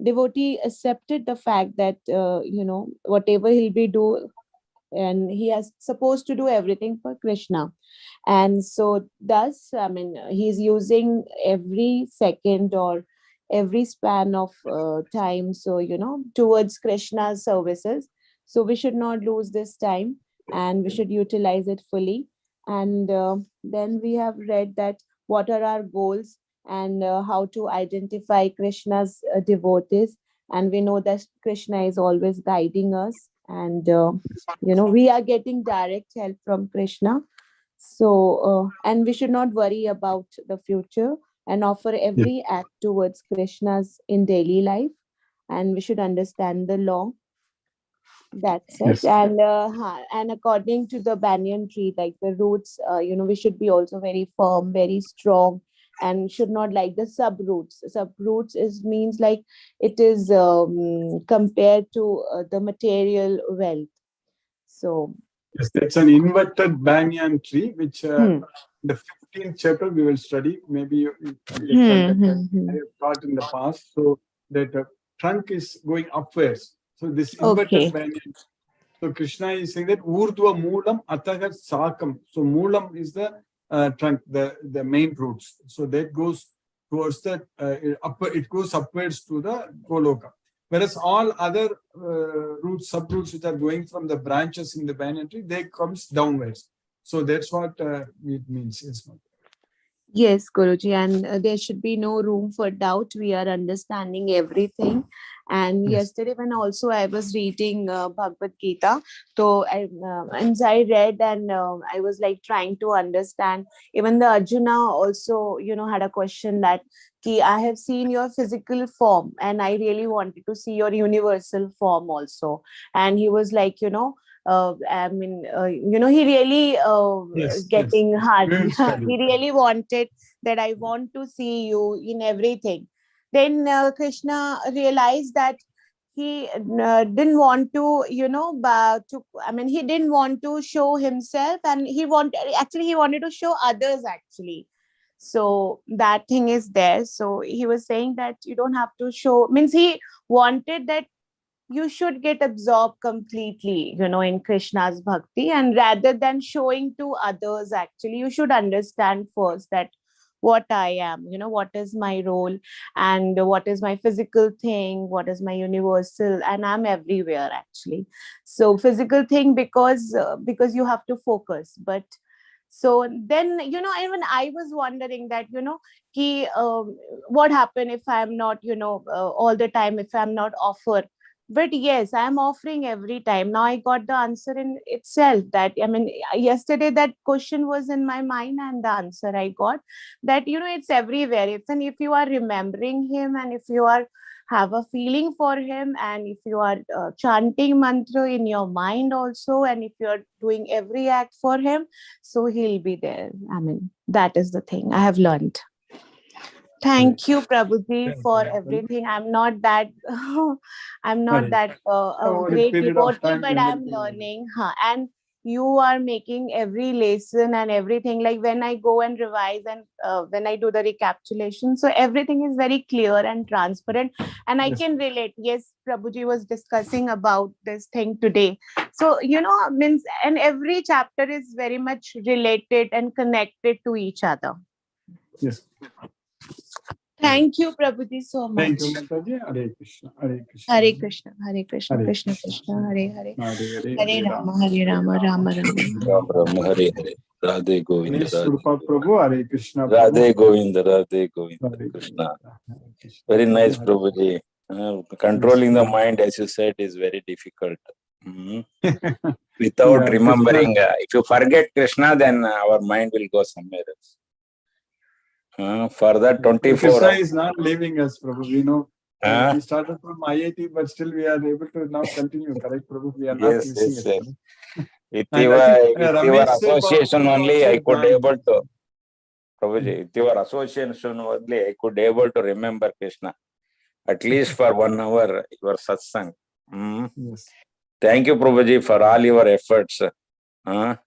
C: devotee accepted the fact that whatever he'll be do, and he has supposed to do everything for Krishna. And so thus, I mean, he's using every second or every span of time, so towards Krishna's services. So we should not lose this time, and we should utilize it fully. And then we have read that what are our goals, and how to identify Krishna's devotees. And we know that Krishna is always guiding us, and we are getting direct help from Krishna. So and we should not worry about the future, and offer every act towards Krishna's in daily life. and we should understand the law. That's it.
A: Yes.
C: And according to the banyan tree, like the roots, we should be also very firm, very strong, and should not like the sub roots. Sub roots is means like it is compared to the material wealth. So
A: Yes, that's an inverted banyan tree, which the 15th chapter we will study. Maybe you get that I have taught in the past. So that trunk is going upwards. So this inverted
C: okay.
A: banyan. So Krishna is saying that Urdhva Moolam Ataha Sakam. So Moolam is the trunk, the main roots. So that goes towards the it goes upwards to the Goloka. Whereas all other roots, sub-roots which are going from the branches in the banyan tree, they comes downwards. So that's what it means.
C: Yes, Guruji, and there should be no room for doubt. We are understanding everything. And
A: Yes.
C: yesterday, when also I was reading Bhagavad Gita, so I read and I was like trying to understand. Even the Arjuna also, had a question that, Ki, I have seen your physical form, and I really wanted to see your universal form also. And he was like, he really getting hard. He really wanted that I want to see you in everything. Then Krishna realized that he didn't want to, he didn't want to show himself, and he wanted to show others actually. So that thing is there. So he was saying that you don't have to show, means he wanted that you should get absorbed completely, in Krishna's bhakti, and rather than showing to others, actually, you should understand first that what I am, what is my role, and what is my physical thing, what is my universal, and I'm everywhere actually. So physical thing because you have to focus, but so then, even I was wondering that, what happen if I'm not, all the time, if I'm not offered. But yes, I'm offering every time. Now I got the answer in itself that, yesterday that question was in my mind, and the answer I got that, it's everywhere. Even if you are remembering him, and if you are have a feeling for him, and if you are chanting mantra in your mind also, and if you are doing every act for him, so he'll be there. That is the thing I have learned. Thank you, Prabhuji, for everything. I'm not that great devotee, but I'm learning. And you are making every lesson and everything. Like when I go and revise, and when I do the recapitulation, so everything is very clear and transparent, and I can relate. Yes, Prabhuji was discussing about this thing today. So, means, and every chapter is very much related and connected to each other.
A: Yes.
C: Thank you, Prabhuji, so much.
A: Thank you, Mataji. Hare Krishna. Hare Krishna.
C: Hare Krishna. Hare Krishna.
A: Hare
C: Krishna
A: Krishna.
C: Krishna. Hare Hare.
A: Hare
C: Rama. Hare Rama. Rama Rama.
D: Ram Ram Hare Hare. Radhe Govinda.
A: Ganesh Rupa Prabhu. Hare Krishna.
D: Radhe Govinda. Radhe Govinda.
A: Hare
D: Krishna.
A: Krishna.
D: Very nice, Prabhuji. Controlling the mind, as you said, is very difficult. Without remembering, if you forget Krishna, then our mind will go somewhere else. For that 24
A: Krishna
D: hours.
A: is not leaving us, Prabhu. We know. We started from IIT, but still we are able to now continue. Correct, Prabhu? We are not missing it.
D: With your association only, I could able to. Prabhuji, with your association only, I could able to remember Krishna. At least for 1 hour, your satsang.
A: Yes.
D: Thank you, Prabhuji, for all your efforts.
A: Yes.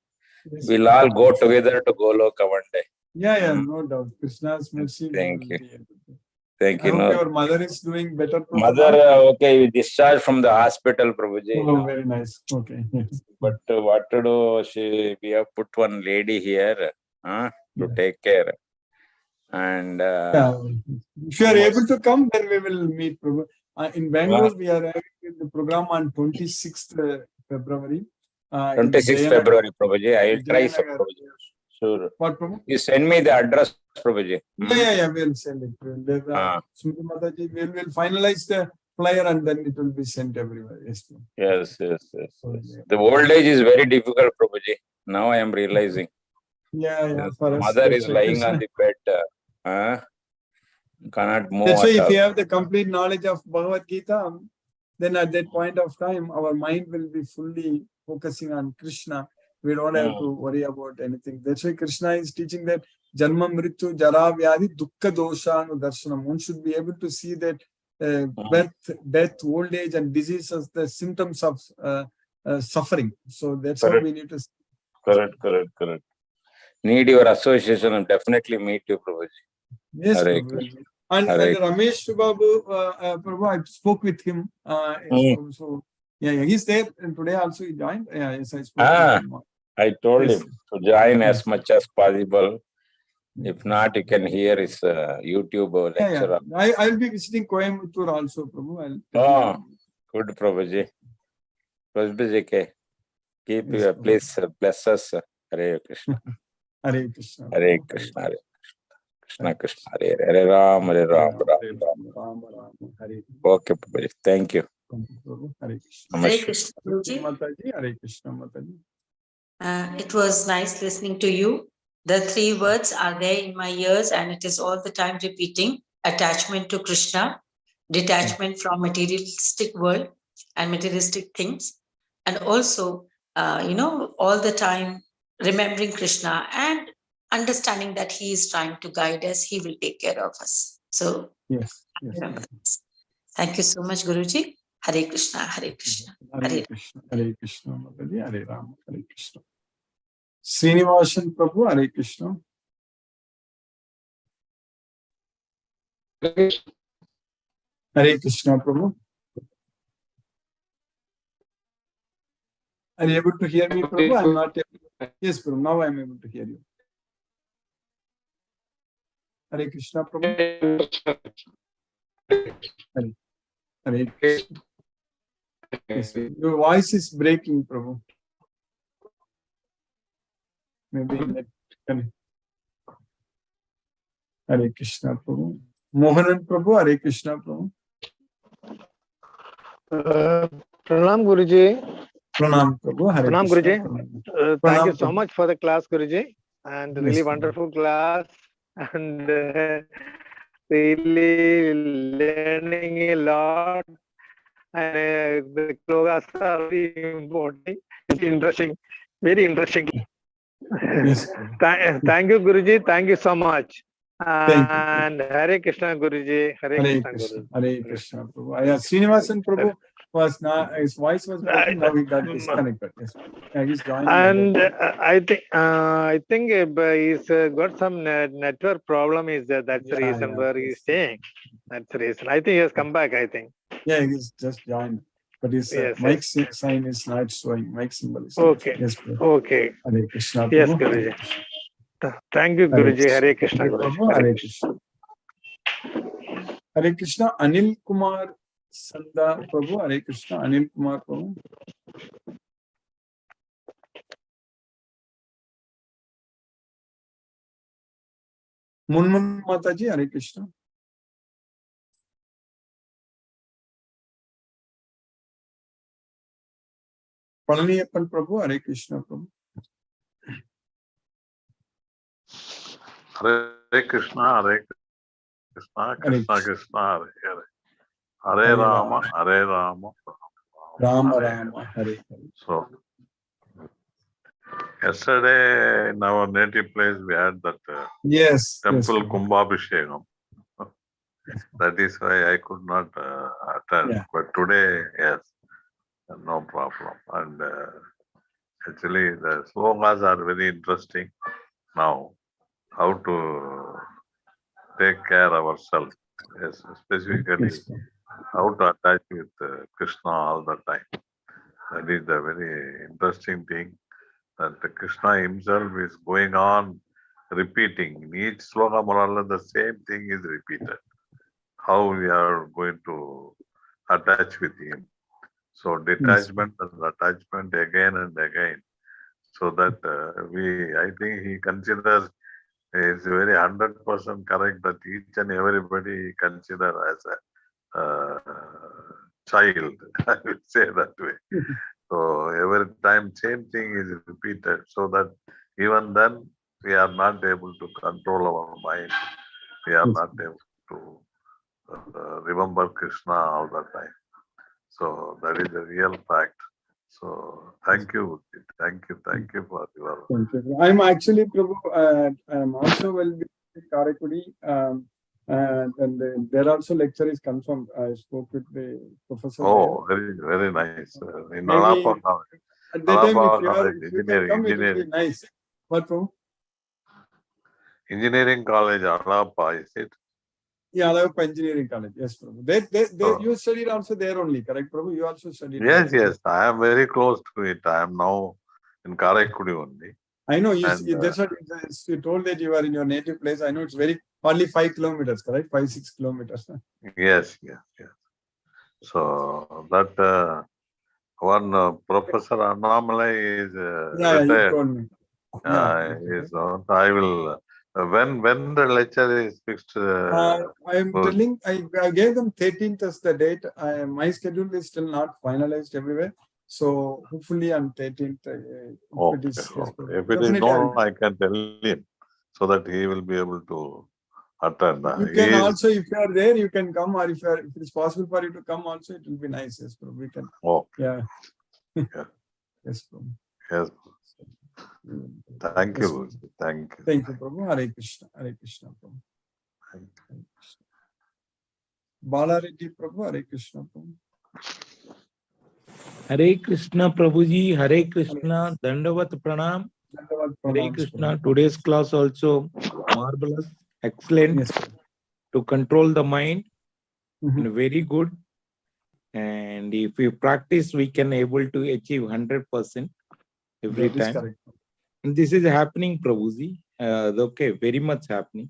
D: We'll all go together to Goloka one day.
A: Yeah, no doubt. Krishna's mercy.
D: Thank you. Thank you.
A: I hope your mother is doing better, Prabhu.
D: Mother, okay, we discharged from the hospital, Prabhuji.
A: Oh, very nice. Okay.
D: But what to do? We have put one lady here to take care. And
A: if you are able to come, then we will meet, Prabhu. In Bangalore, we are having the program on 26th February.
D: 26th February, Prabhuji. I will try, Prabhuji. Sure.
A: What, Prabhu?
D: You send me the address, Prabhuji.
A: Yeah, we'll send it. Smriti Mataji, we'll finalize the flyer and then it will be sent everywhere. Yes.
D: The old age is very difficult, Prabhuji. Now I am realizing.
A: Yeah. For us,
D: mother is lying on the bed. Cannot move
A: That's why
D: at
A: if
D: all.
A: you have the complete knowledge of Bhagavad Gita, then at that point of time, our mind will be fully focusing on Krishna. We don't have to worry about anything. That's why Krishna is teaching that Janma Mrityu Jara Vyadhi Dukkha Dosha Darshanam. One should be able to see that birth, death, old age, and disease as the symptoms of suffering. So that's how we need to see.
D: Correct. Need your association and definitely meet you, Prabhuji.
A: Yes,
D: Hare
A: Prabhu.
D: Krishna.
A: And
D: Hare
A: Ramesh Babu, Prabhu, I spoke with him. So he's there, and today also he joined. Yes, I spoke with him.
D: I told
A: Yes.
D: him to join as much as possible. If not, you can hear his YouTube lecture.
A: I'll be visiting Coimbatore also, Prabhu.
D: Good, Prabhuji. Prabhuji, keep
A: Yes,
D: your
A: Prabhu.
D: please bless us. Hare Krishna.
A: Hare Krishna.
D: Hare Krishna. Hare Krishna. Krishna. Hare Ram. Hare Ram.
A: Ram. Hare.
D: Okay, Prabhuji. Thank you.
A: Thank you, Prabhu. Hare Krishna.
E: Hare Krishna, Guruji.
A: Mataji. Hare Krishna, Mataji.
E: It was nice listening to you. The three words are there in my ears, and it is all the time repeating: attachment to Krishna, detachment from materialistic world and materialistic things, and also, all the time remembering Krishna and understanding that he is trying to guide us. He will take care of us. So,
A: Yes.
E: remember this. Thank you so much, Guruji. Hare Krishna, Hare Krishna.
A: Hare Krishna, Hare Krishna, Mataji, Hare Ram, Hare Krishna. Srinivasan Prabhu, Hare Krishna. Hare Krishna, Prabhu. Are you able to hear me, Prabhu? I'm not able. Yes, Prabhu. Now I'm able to hear you. Hare Krishna, Prabhu. Hare Krishna. Yes, your voice is breaking, Prabhu. Maybe net. Hare Krishna, Prabhu. Mohanan Prabhu, Hare Krishna, Prabhu.
F: Pranam Guruji.
A: Pranam Prabhu, Hare
F: Pranam
A: Krishna.
F: Guruji. Thank
A: Pranam,
F: you so
A: Prabhu.
F: much for the class, Guruji, and
A: Yes,
F: really
A: Prabhu.
F: wonderful class, and really learning a lot. And the slogas are very important, interesting, very interesting.
A: Yes, Prabhu.
F: Thank you, Guruji. Thank you so much.
A: Thank you.
F: And Hare Krishna, Guruji. Hare
A: Hare
F: Krishna,
A: Krishna,
F: Guruji.
A: Hare Krishna, Prabhu. Yeah, Srinivasan Prabhu was not, his voice was breaking, now he got disconnected. Yes. Yeah, he's joining.
F: And I think he's got some network problem. Is that's the reason where he's staying. That's the reason. I think he has come back. I think.
A: Yeah, he's just joined, but his
F: Yes,
A: mic sign is not showing. Mic symbol is.
F: Okay.
A: Yes, Prabhu.
F: Okay.
A: Hare Krishna,
F: Yes,
A: Prabhu.
F: Guruji. Thank you, Guruji. Hare Krishna, Guruji.
A: Hare Krishna. Hare Krishna. Anil Kumar Sanda Prabhu. Hare Krishna. Anil Kumar Prabhu. Munmun Mataji. Hare Krishna. Palaniappan Prabhu. Hare Krishna, Prabhu.
G: Hare Krishna, Hare Krishna, Krishna Krishna, Hare Hare. Hare Rama, Hare Rama,
A: Rama
G: Hare
A: Rama, Hare Hare.
G: So, yesterday in our native place we had that
A: Yes.
G: temple
A: Yes,
G: Kumbhabhishekam. That is why I could not attend.
A: Yeah.
G: But today, yes, no problem. And actually, the slogas are very interesting now. How to take care of ourselves, yes, specifically
A: yes.
G: how to attach with Krishna all the time. That is the very interesting thing, that Krishna himself is going on repeating. In each sloka, more or less the same thing is repeated. How we are going to attach with him. So detachment and attachment again and again. So that I think he considers, it's very 100% correct that each and everybody consider as a child. I will say that way. So every time same thing is repeated, so that even then we are not able to control our mind. We are not able to remember Krishna all the time. So that is the real fact. So thank you for your.
A: Thank you. I'm actually, Prabhu, I'm also well with Karakudi. And there also lecture is confirmed. I spoke with the professor.
G: Oh, very nice. In
A: Maybe
G: Alapa,
A: at that time, if you
G: engineering,
A: can come, it will be nice. What, Prabhu?
G: engineering college, Alapa, is it?
A: Yeah, Alapa Engineering College. Yes, Prabhu. You studied also there only, correct, Prabhu? You also studied
G: Yes,
A: there.
G: yes. I am very close to it. I am now in Karaikudi only.
A: I know.
G: And,
A: That's what you told that you are in your native place. I know it's hardly 5 kilometers, correct? 5-6 kilometers.
G: Yes. So that one Professor Annamalai is
A: Yeah, you
G: retired.
A: told me.
G: I will. When the lecture is fixed.
A: I am telling. I gave them 13th as the date. My schedule is still not finalized everywhere. So hopefully on 13th.
G: If it is known, I can tell him so that he will be able to attend.
A: You can also, if you are there, you can come, or if it is possible for you to come also, it will be nice. Yes, bro. We can.
G: Oh.
A: Yeah.
G: Yeah.
A: Yes, bro.
G: Yes. Thank you. Thank you.
A: Thank you, Prabhu. Hare Krishna. Hare Krishna, Prabhu.
G: Thank you.
A: Bala Reddy, Prabhu. Hare Krishna, Prabhu.
H: Hare Krishna, Prabhuji. Hare Krishna. Dandavat Pranam. Hare Krishna. Today's class also marvelous, excellent.
A: Yes,
H: to control the mind. And very good. And if we practice, we can able to achieve 100% every time.
A: Correct.
H: And this is happening, Prabhuji. Okay, very much happening.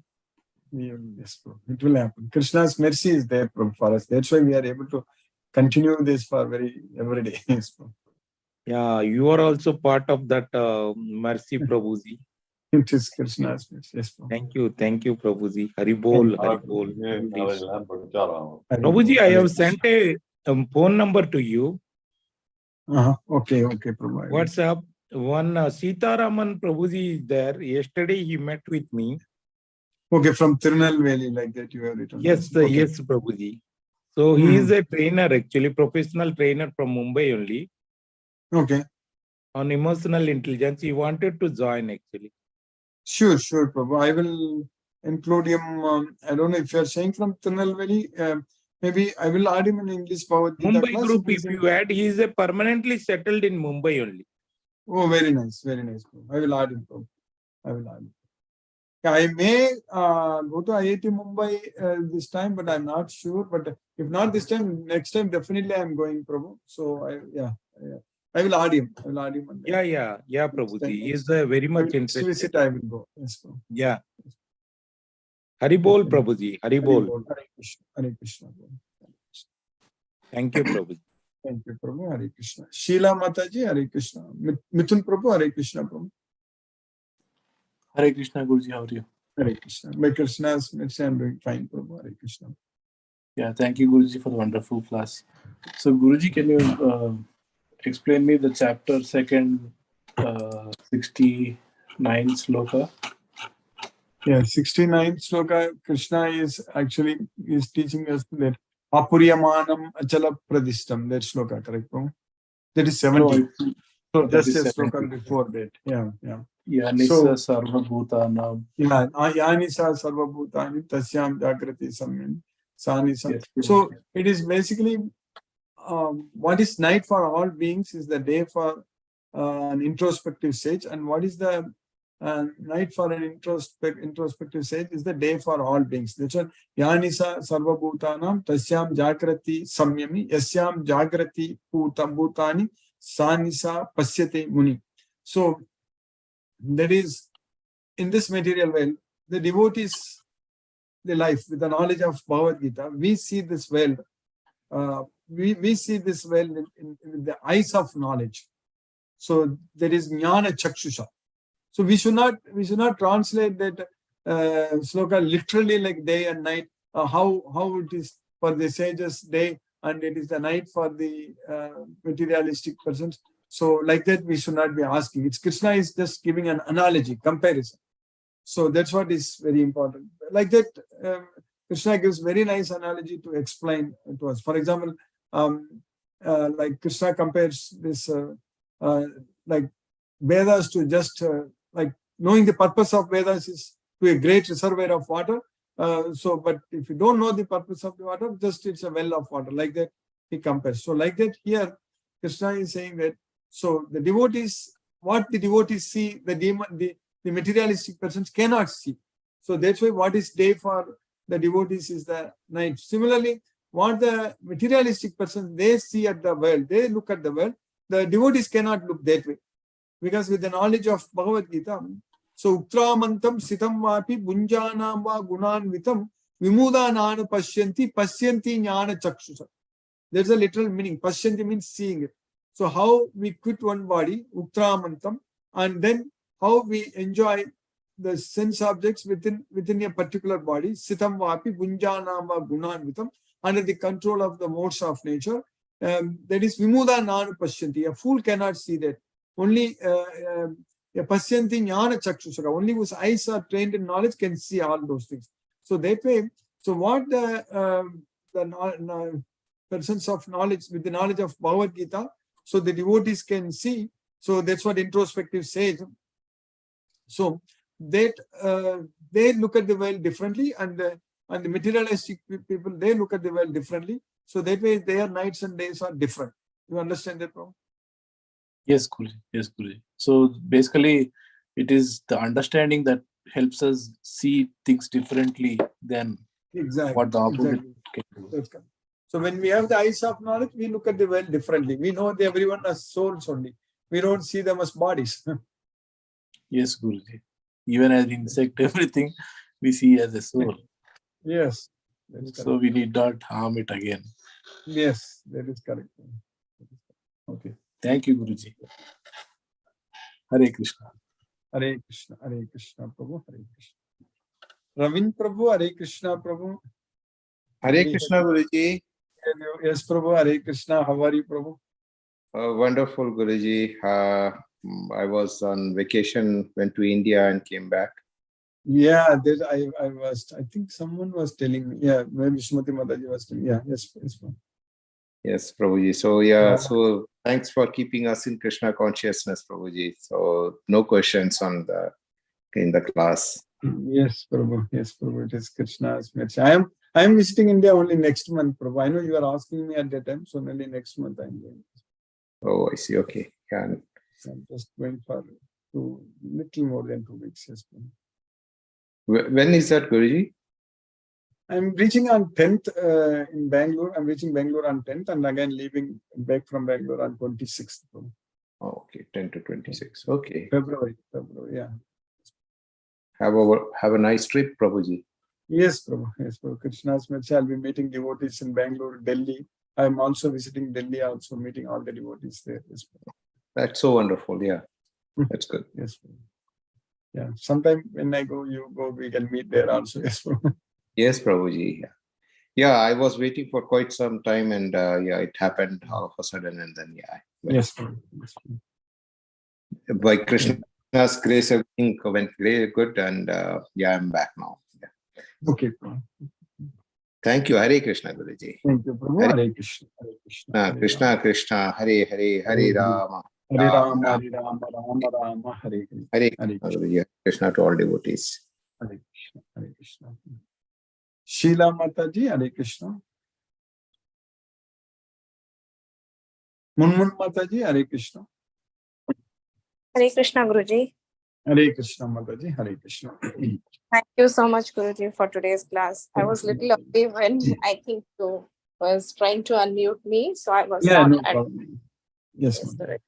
A: Yes, bro. It will happen. Krishna's mercy is there, Prabhu, for us. That's why we are able to continue this for every day. Yes, bro.
H: Yeah, you are also part of that mercy, Prabhuji.
A: It is Krishna's mercy. Yes, bro.
H: Thank you, Prabhuji. Hari Bol, Hari Bol. Prabhuji, I have sent a phone number to you.
A: Okay, Prabhu.
H: WhatsApp. One Sitaraman Prabhuji is there. Yesterday he met with me.
A: Okay, from Tirunelveli, like that you have written.
H: Yes, yes, Prabhuji. So he is a trainer, actually, professional trainer from Mumbai only.
A: Okay.
H: On emotional intelligence. He wanted to join, actually.
A: Sure, Prabhu. I will include him. I don't know if you are saying from Tirunelveli. Maybe I will add him in English Bhagavad Gita
H: Mumbai
A: class.
H: group, if you add, he is a permanently settled in Mumbai only.
A: Oh, very nice, Prabhu. I will add him, Prabhu. I will add him. Yeah, I may go to IIT Mumbai this time, but I'm not sure. But if not this time, next time definitely I'm going, Prabhu. So I will add him.
H: Yeah, Prabhuji. He is very much interested.
A: Next visit I will go. Yes, Prabhu.
H: Yeah. Hari Bol, Prabhuji. Hari Bol.
A: Hare Krishna.
H: Thank you, Prabhuji.
A: Thank you, Prabhu. Hare Krishna. Sheila Mataji, Hare Krishna. Mithun Prabhu, Hare Krishna, Prabhu.
I: Hare Krishna, Guruji, how are you?
A: Hare Krishna. By Krishna's mercy, I'm doing fine, Prabhu. Hare Krishna.
I: Yeah, thank you, Guruji, for the wonderful class. So, Guruji, can you explain me the chapter 2nd, 69 sloka?
A: Yeah, 69 sloka, Krishna is teaching us that Apuryamanam Achala Pradishtam, that sloka, correct, Prabhu? That is 70. So just a sloka before that. Yeah.
I: Yanisa Sarva Bhutanam.
A: Yeah, Yanisa Sarva Bhutani Tasyam Jagrati Samyam. Sanisa.
I: Yes,
A: so it is basically what is night for all beings is the day for an introspective stage, and what is the night for an introspective stage is the day for all beings. That's what Yanisa Sarva Bhutanam Tasyam Jagrati Samyami Yasyam Jagrati Bhutani Sanisa Pasyate Muni. So that is, in this material world, the devotees, the life with the knowledge of Bhagavad Gita, we see this world. We see this world in the eyes of knowledge. So there is jnana chakshusha. So we should not translate that sloka literally like day and night. How it is for the sages day and it is the night for the materialistic persons. So like that we should not be asking. Krishna is just giving an analogy, comparison. So that's what is very important. Like that, Krishna gives very nice analogy to explain it to us. For example, like Krishna compares this like Vedas to just like knowing the purpose of Vedas is to a great reservoir of water. But if you don't know the purpose of the water, just it's a well of water. Like that he compares. So like that here, Krishna is saying that, so the devotees, what the devotees see, the materialistic persons cannot see. So that's why what is day for the devotees is the night. Similarly, what the materialistic persons, they see at the world, they look at the world, the devotees cannot look that way. Because with the knowledge of Bhagavad Gita, so Uktramantam sitam vapi bunjanam va gunanvitam vimudanana pashyanti jnana chakshusa. There's a literal meaning. Pashyanti means seeing it. So how we quit one body, Uktramantam, and then how we enjoy the sense objects within a particular body, sitam vapi bunjanam va gunanvitam, under the control of the modes of nature. That is vimudanana pashyanti. A fool cannot see that. Only Pasyanti Jnana Chakshusaka, only whose eyes are trained in knowledge can see all those things. So that way, so what the persons of knowledge, with the knowledge of Bhagavad Gita, so the devotees can see. So that's what introspective says. So that they look at the world differently, and the materialistic people, they look at the world differently. So that way their nights and days are different. You understand that, Prabhu?
I: Yes, Guruji. Yes, Guruji. So basically, it is the understanding that helps us see things differently than what the opposite can do.
A: That's correct. So when we have the eyes of knowledge, we look at the world differently. We know that everyone as souls only. We don't see them as bodies.
I: Yes, Guruji. Even as an insect, everything we see as a soul.
A: Yes.
I: So we need not harm it again.
A: Yes, that is correct.
I: Okay. Thank you, Guruji. Hare Krishna.
A: Hare Krishna, Hare Krishna, Prabhu, Hare Krishna. Ravin Prabhu, Hare Krishna, Prabhu.
J: Hare Krishna, Guruji.
A: Yes, Prabhu, Hare Krishna. How are you, Prabhu?
J: Wonderful, Guruji. I was on vacation, went to India and came back.
A: Yeah, I was. I think someone was telling me. Yeah, maybe Srimati Mataji was telling me. Yeah, yes, Prabhu.
J: Yes, Prabhuji. So yeah, so thanks for keeping us in Krishna consciousness, Prabhuji. So no questions in the class.
A: Yes, Prabhu. Yes, Prabhu. It is Krishna's mercy. I am visiting India only next month, Prabhu. I know you are asking me at that time, so only next month I am going.
J: Oh, I see. Okay. Yeah.
A: I'm just going for little more than 2 weeks. Yes, Prabhu.
J: When is that, Guruji?
A: I'm reaching on 10th in Bangalore. I'm reaching Bangalore on 10th and again leaving back from Bangalore on 26th.
J: Oh, okay, 10 to 26. Okay.
A: February, yeah.
J: Have a nice trip, Prabhuji.
A: Yes, Prabhu. Yes, Prabhu. Krishna's mercy. I'll be meeting devotees in Bangalore, Delhi. I'm also visiting Delhi, also meeting all the devotees there. Yes, Prabhu.
J: That's so wonderful. Yeah, that's good.
A: Yes, Prabhu. Yeah, sometime when I go, you go, we can meet there also. Yes, Prabhu.
J: Yes, Prabhuji. Yeah, I was waiting for quite some time, and yeah, it happened all of a sudden, and then yeah.
A: Yes, Prabhu. Yes, Prabhu.
J: By Krishna's grace, everything went very good, and yeah, I'm back now. Yeah.
A: Okay, Prabhu.
J: Thank you, Hare Krishna, Guruji.
A: Thank you, Prabhu. Hare Krishna. Hare Krishna.
J: Krishna, Krishna, Hare Hare, Hare Rama.
A: Hare Rama, Hare Rama, Rama Rama, Hare Krishna.
J: Hare Krishna, Krishna to all devotees.
A: Hare Krishna, Hare Krishna. Sheila Mataji, Hare Krishna. Munmun Mataji, Hare Krishna.
K: Hare Krishna, Guruji.
A: Hare Krishna, Mataji, Hare Krishna.
K: Thank you so much, Guruji, for today's class. I was little away when I think you was trying to unmute me, so I was not.
A: No problem. Yes,
K: Guruji.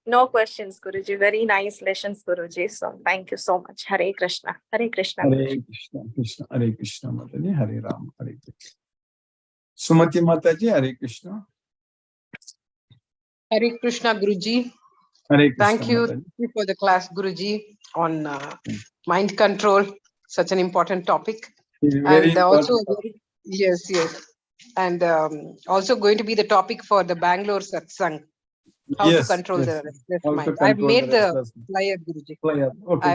K: No questions, Guruji. Very nice lessons, Guruji. So thank you so much. Hare Krishna. Hare Krishna.
A: Hare Krishna, Krishna, Hare Krishna, Mataji, Hare Rama, Hare Krishna. Sumati Mataji, Hare Krishna.
L: Hare Krishna, Guruji.
A: Hare Krishna,
L: Thank you for the class, Guruji, on mind control, such an important topic. And also, yes. And also going to be the topic for the Bangalore satsang. How to control the restless mind. I've made the flyer, Guruji.
A: Okay.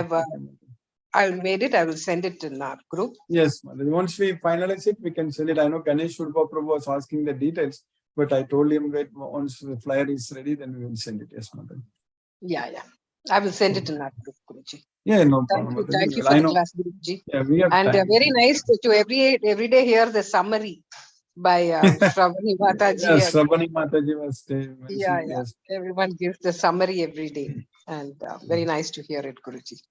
L: I made it. I will send it in our group.
A: Yes, Mataji. Once we finalize it, we can send it. I know Ganesh Urba Prabhu was asking the details, but I told him that once the flyer is ready, then we will send it. Yes, Mataji.
L: Yeah. I will send it in our group, Guruji.
A: Yeah, no
L: Thank
A: problem.
L: you.
A: Mataji.
L: Thank you
A: Well,
L: for the class, Guruji.
A: Yeah, we have
L: And
A: time.
L: very nice to every day hear the summary by Shravani Mataji.
A: Yes, Shravani Mataji was there.
L: Yeah.
A: Yes.
L: Everyone gives the summary every day. And very nice to hear it, Guruji.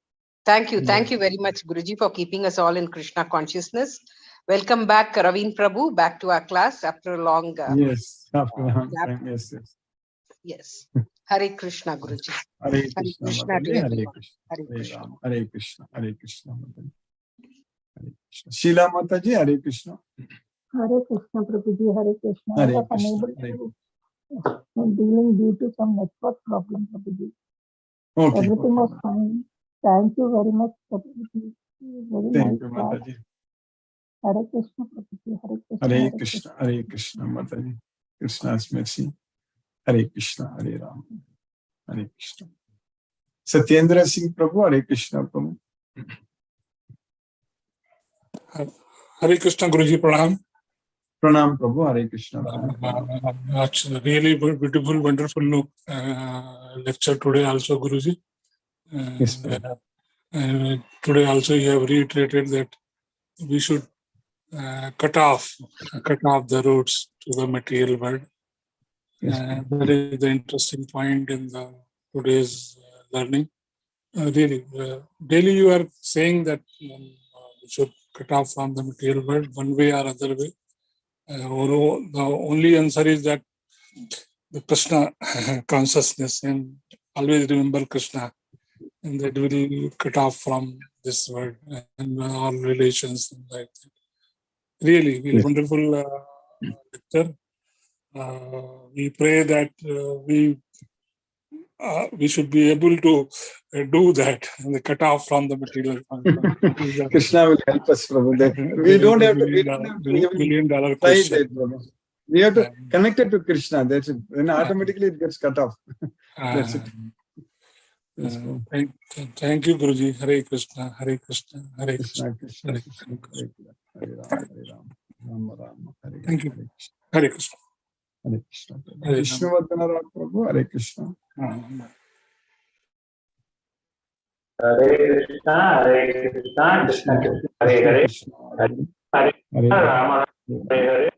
L: Thank you. Thank you very much, Guruji, for keeping us all in Krishna consciousness. Welcome back, Raveen Prabhu, back to our class after a long
A: yes, after a long time. Yes.
L: Yes. Hare Krishna, Guruji.
A: Hare Krishna,
L: Krishna to
A: Mataji. Hare
L: everyone.
A: Krishna.
L: Hare Krishna.
A: Ram. Hare Krishna. Hare Krishna, Mataji. Hare Krishna. Sheila Mataji, Hare Krishna.
M: Hare Krishna, Prabhuji, Hare Krishna. I
A: Hare
M: was
A: Krishna.
M: unable to dealing due to some network problem, Prabhuji.
A: Okay.
M: Everything was fine. Thank you very much, Prabhuji. Very
A: Thank
M: nice
A: you,
M: class.
A: Mataji.
M: Hare Krishna, Prabhuji. Hare Krishna.
A: Hare Krishna. Hare Krishna, Mataji. Krishna's mercy. Hare Krishna. Hare Ram. Hare Krishna. Satyendra Singh Prabhu, Hare Krishna Prabhu.
N: Hare Krishna, Guruji, Pranam.
A: Pranam Prabhu, Hare Krishna Prabhu.
N: That's really beautiful, wonderful lecture today also, Guruji.
A: Yes,
N: and today also you have reiterated that we should cut off the roots to the material world.
A: Yes,
N: that is the interesting point in the today's learning. Really, daily you are saying that we should cut off from the material world one way or other way. The only answer is that the Krishna consciousness, and always remember Krishna, and that will cut off from this world and all relations and like that. Really wonderful lecture. We pray that we should be able to do that and cut off from the material.
A: Krishna will help us, Prabhu. That we don't have to.
N: $1 million
A: question. Prabhu. We have to connect it to Krishna. That's it. Then automatically it gets cut off. That's it. Yes,
N: thank you, Guruji. Hare Krishna, Hare Krishna, Hare Krishna,
A: Krishna, Hare Krishna, Hare Ram, Ram Ram, Hare
N: Thank you. Hare Krishna.
A: Hare Krishna. Vishnuvardhana Ram Prabhu, Hare Krishna.
O: Hare Krishna, Hare Krishna, Krishna Krishna, Hare Hare, Hare Rama, Hare Hare.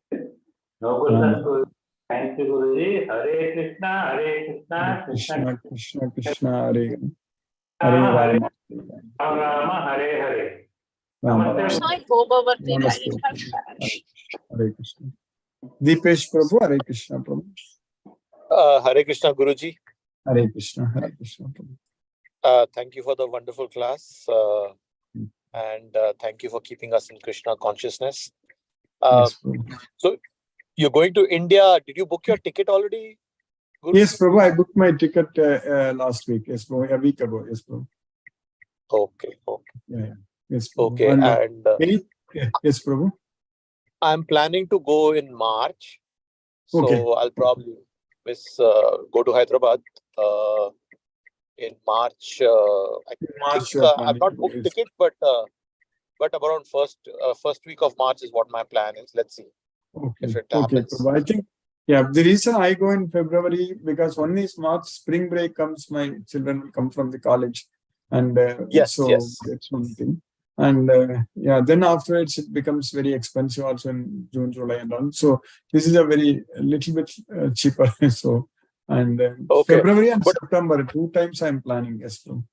O: No question. Thank you, Guruji. Hare Krishna, Hare Krishna,
A: Krishna Krishna, Hare Hare Rama,
O: Rama, Hare Hare.
A: Hare Krishna. Deepesh Prabhu, Hare Krishna Prabhu.
P: Hare Krishna, Guruji.
A: Hare Krishna Prabhu.
P: Thank you for the wonderful class, and thank you for keeping us in Krishna consciousness. So, you're going to India. Did you book your ticket already, Guru?
A: Yes, Prabhu. I booked my ticket last week. Yes, Prabhu. A week ago. Yes, Prabhu.
P: Okay.
A: Yeah. Yes, Prabhu.
P: Okay. And
A: yes, Prabhu.
P: I'm planning to go in March. So I'll probably go to Hyderabad in March. I've not booked ticket, but around first week of March is what my plan is. Let's see if it happens.
A: I think the reason I go in February because one is March spring break comes. My children will come from the college, and
P: yes.
A: That's one thing. And then afterwards it becomes very expensive also in June, July, and on. So this is a little bit cheaper. So and February and September 2 times I'm planning. Yes, Prabhu.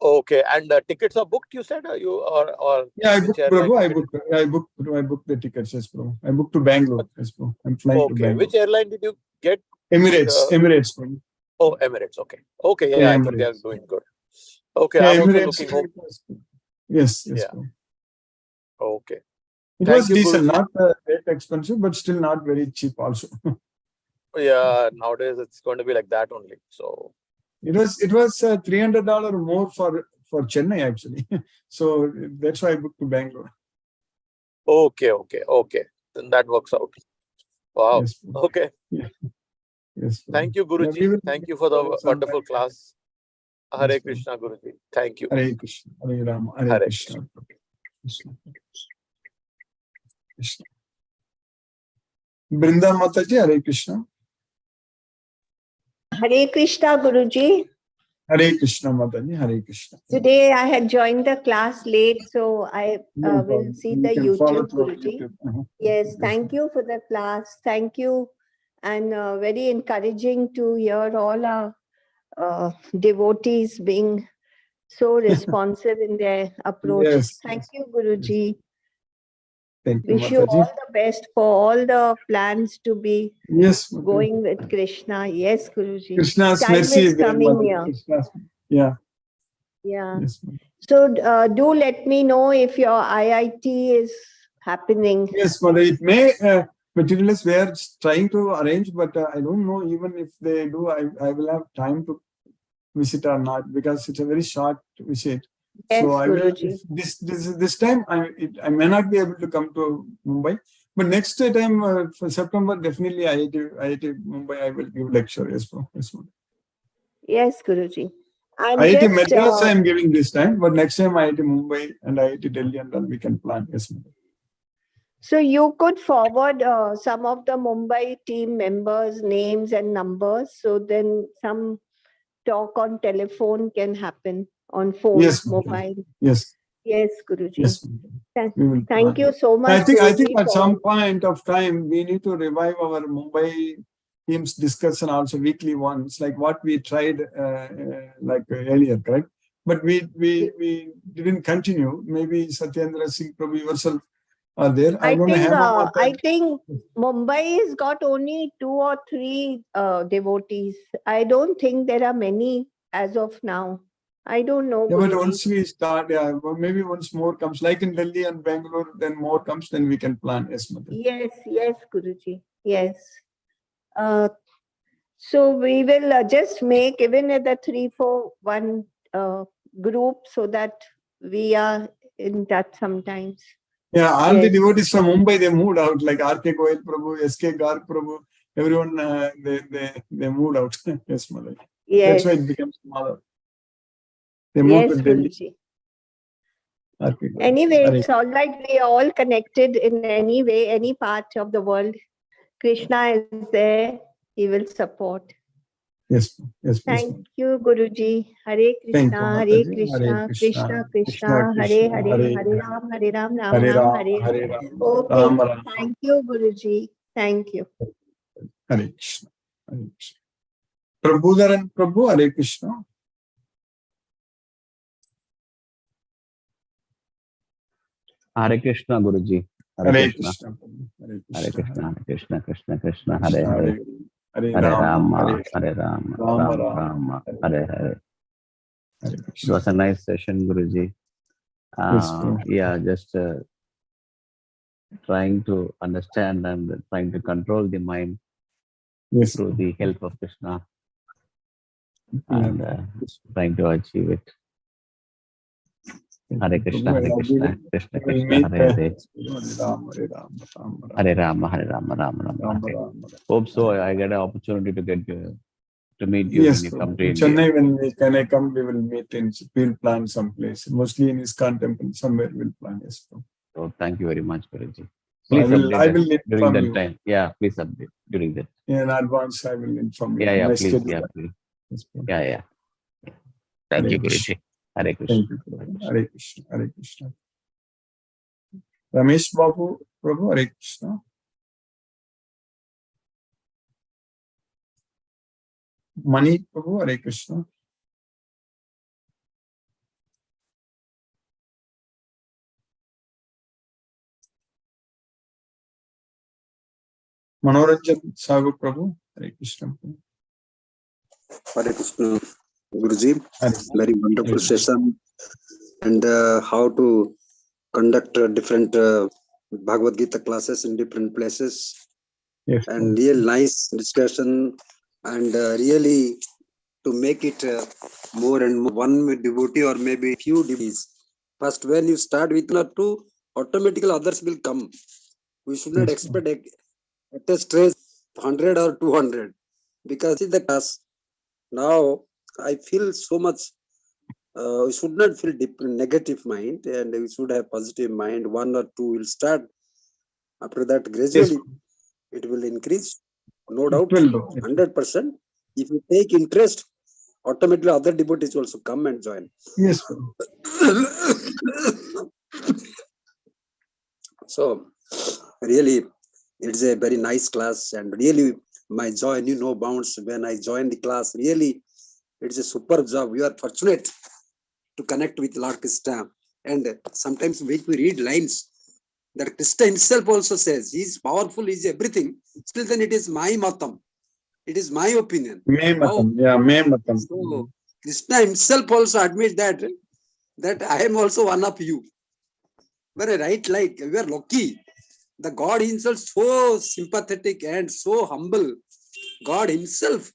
P: Okay, and tickets are booked. You said I
A: booked, Prabhu. I booked the tickets. Yes, Prabhu. I booked to Bangalore. Yes, Prabhu. I'm flying to Bangalore.
P: Which airline did you get?
A: Emirates, Prabhu.
P: Oh, Emirates. Okay. I think they are doing good. Okay, I'm also looking home.
A: Yes.
P: Okay.
A: It was decent, not very expensive, but still not very cheap also.
P: Yeah, nowadays it's going to be like that only. So
A: it was $300 more for Chennai actually. So that's why I booked to Bangalore.
P: Okay. Then that works out. Wow.
A: Yes,
P: okay.
A: Yeah. Yes.
P: Thank you, Guruji. Thank you for the wonderful class. Hare Krishna, Guruji. Thank you.
A: Hare Krishna, Hare Rama, Hare Krishna. Krishna. Krishna. Brinda Mataji, Hare Krishna.
Q: Hare Krishna, Guruji.
A: Hare Krishna, Mataji, Hare Krishna.
Q: Today I had joined the class late, so I will see the YouTube, Guruji. Yes, thank you for the class. Thank you. And very encouraging to hear all our devotees being so responsive in their approach.
A: Yes.
Q: Thank you, Guruji.
A: Thank you,
Q: Wish you
A: Mataji.
Q: all the best for all the plans to be
A: Yes,
Q: going with Krishna. Yes, Guruji.
A: Krishna's
Q: Time
A: mercy
Q: is
A: is there,
Q: coming
A: Mataji.
Q: here.
A: Krishna's, yeah.
Q: Yeah.
A: Yes,
Q: So do let me know if your IIT is happening.
A: yes, Mataji. It may materialize. We are trying to arrange, but I don't know even if they do. I will have time to visit or not because it's a very short visit.
Q: Yes,
A: so I will.
Q: Guruji.
A: This time I may not be able to come to Mumbai, but next time for September definitely IIT Mumbai I will give lecture. Yes, yes,
Q: Yes, Guruji. And
A: IIT
Q: just,
A: Madras I am giving this time, but next time IIT Mumbai and IIT Delhi and then we can plan. Yes,
Q: so you could forward some of the Mumbai team members' names and numbers, so then some talk on telephone can happen on phone,
A: yes,
Q: mobile.
A: Yes.
Q: Yes, Guruji.
A: Yes. We will
Q: Thank
A: plan.
Q: you so much.
A: I think
Q: Guruji,
A: at
Q: for-
A: some point of time we need to revive our Mumbai teams discussion also weekly once, like what we tried earlier, correct? But we didn't continue. Maybe Satyendra Singh Prabhu yourself are there.
Q: I
A: don't know.
Q: think
A: Hema Mata-
Q: I think Mumbai has got only 2 or 3 devotees. I don't think there are many as of now. I don't know.
A: Yeah, but
Q: Guruji.
A: once we start, maybe once more comes, like in Delhi and Bangalore, then more comes, then we can plan. Yes, Mother.
Q: Yes, yes, Guruji. Yes. So we will just make even at the 3-4-1 group so that we are in touch sometimes.
A: Yeah, all the
Q: Yes.
A: devotees from Mumbai, they moved out, like R.K. Goyal Prabhu, S.K. Garg Prabhu, everyone, they moved out. Yes, Mother.
Q: Yes.
A: That's why it becomes smaller. They moved
Q: Yes,
A: to Delhi.
Q: Guruji.
A: R.K. Goyal.
Q: Anyway,
A: Hare
Q: it's all right. We are all connected in any way, any part of the world. Krishna is there. He will support.
A: Yes, yes, please.
Q: Thank you, Guruji. Hare
A: Thank
Q: Krishna,
A: you,
Q: Hare
A: Mataji.
Q: Krishna,
A: Hare
Q: Krishna Krishna,
A: Krishna,
Q: Hare
A: Krishna,
Q: Hare,
A: Hare
Q: Hare Ram, Hare Ram, Ram
A: Hare
Q: Ram,
A: Ram,
Q: Hare
A: Hare
Q: Hare.
A: Ram,
Q: Okay.
A: Ram Ram.
Q: Thank you, Guruji. Thank you.
A: Hare Krishna. Hare Krishna. Prabhudaran Prabhu, Hare Krishna.
R: Hare Krishna, Guruji.
A: Hare Krishna.
R: Hare Krishna, Hare Krishna, Krishna Krishna, Hare Hare. Hare Rama, Hare Rama, Rama Rama, Hare Hare. It was a nice session, Guruji. Yeah, just trying to understand and trying to control the mind through the help of Krishna and trying to achieve it. Hare Krishna, Hare Krishna, Krishna Krishna, Hare Hare. Hare Rama, Hare Rama, Rama Rama, Hare. Hope so. I get an opportunity to get you to meet you
A: Yes,
R: when you come to
A: in
R: India.
A: Chennai, when I come, we will meet we'll plan someplace. Mostly in ISKCON temple, somewhere we'll plan. Yes.
R: So thank you very much, Guruji.
A: So
R: Please update
A: I will
R: us during
A: inform
R: that
A: you.
R: time. Yeah, please update during that.
A: In advance, I will inform you.
R: Yeah, yeah,
A: My
R: please.
A: schedule.
R: Yeah, please.
A: Yes,
R: Yeah, yeah. Thank you, Guruji. Hare Krishna.
A: Thank you, Hare Krishna. Hare Krishna. Ramesh Babu, Prabhu, Hare Krishna. Mani Prabhu, Hare Krishna. Manoranjan Sagu Prabhu, Hare Krishna.
S: Hare Krishna, Guruji. Very wonderful session, and how to conduct different Bhagavad Gita classes in different places.
A: Yes.
S: And real nice discussion, and really to make it more and more one devotee or maybe few devotees. First, when you start with one or two, automatically others will come. We should not expect at a stress 100 or 200, because in the class now I feel so much we should not feel negative mind, and we should have positive mind. 1 or 2 will start. After that, gradually it will increase. No doubt, 100%. If you take interest, automatically other devotees also come and join.
A: Yes.
S: So, really, it's a very nice class, and really, my joy knew no bounds when I joined the class. Really, it's a super job. We are fortunate to connect with Lord Krishna. And sometimes when we read lines that Krishna himself also says, he is powerful, he is everything. Still then it is my matam. It is my opinion.
A: Me matam. Yeah, me matam.
S: So Krishna himself also admits that I am also one of you. But I write like, we are lucky. The God himself so sympathetic and so humble. God himself,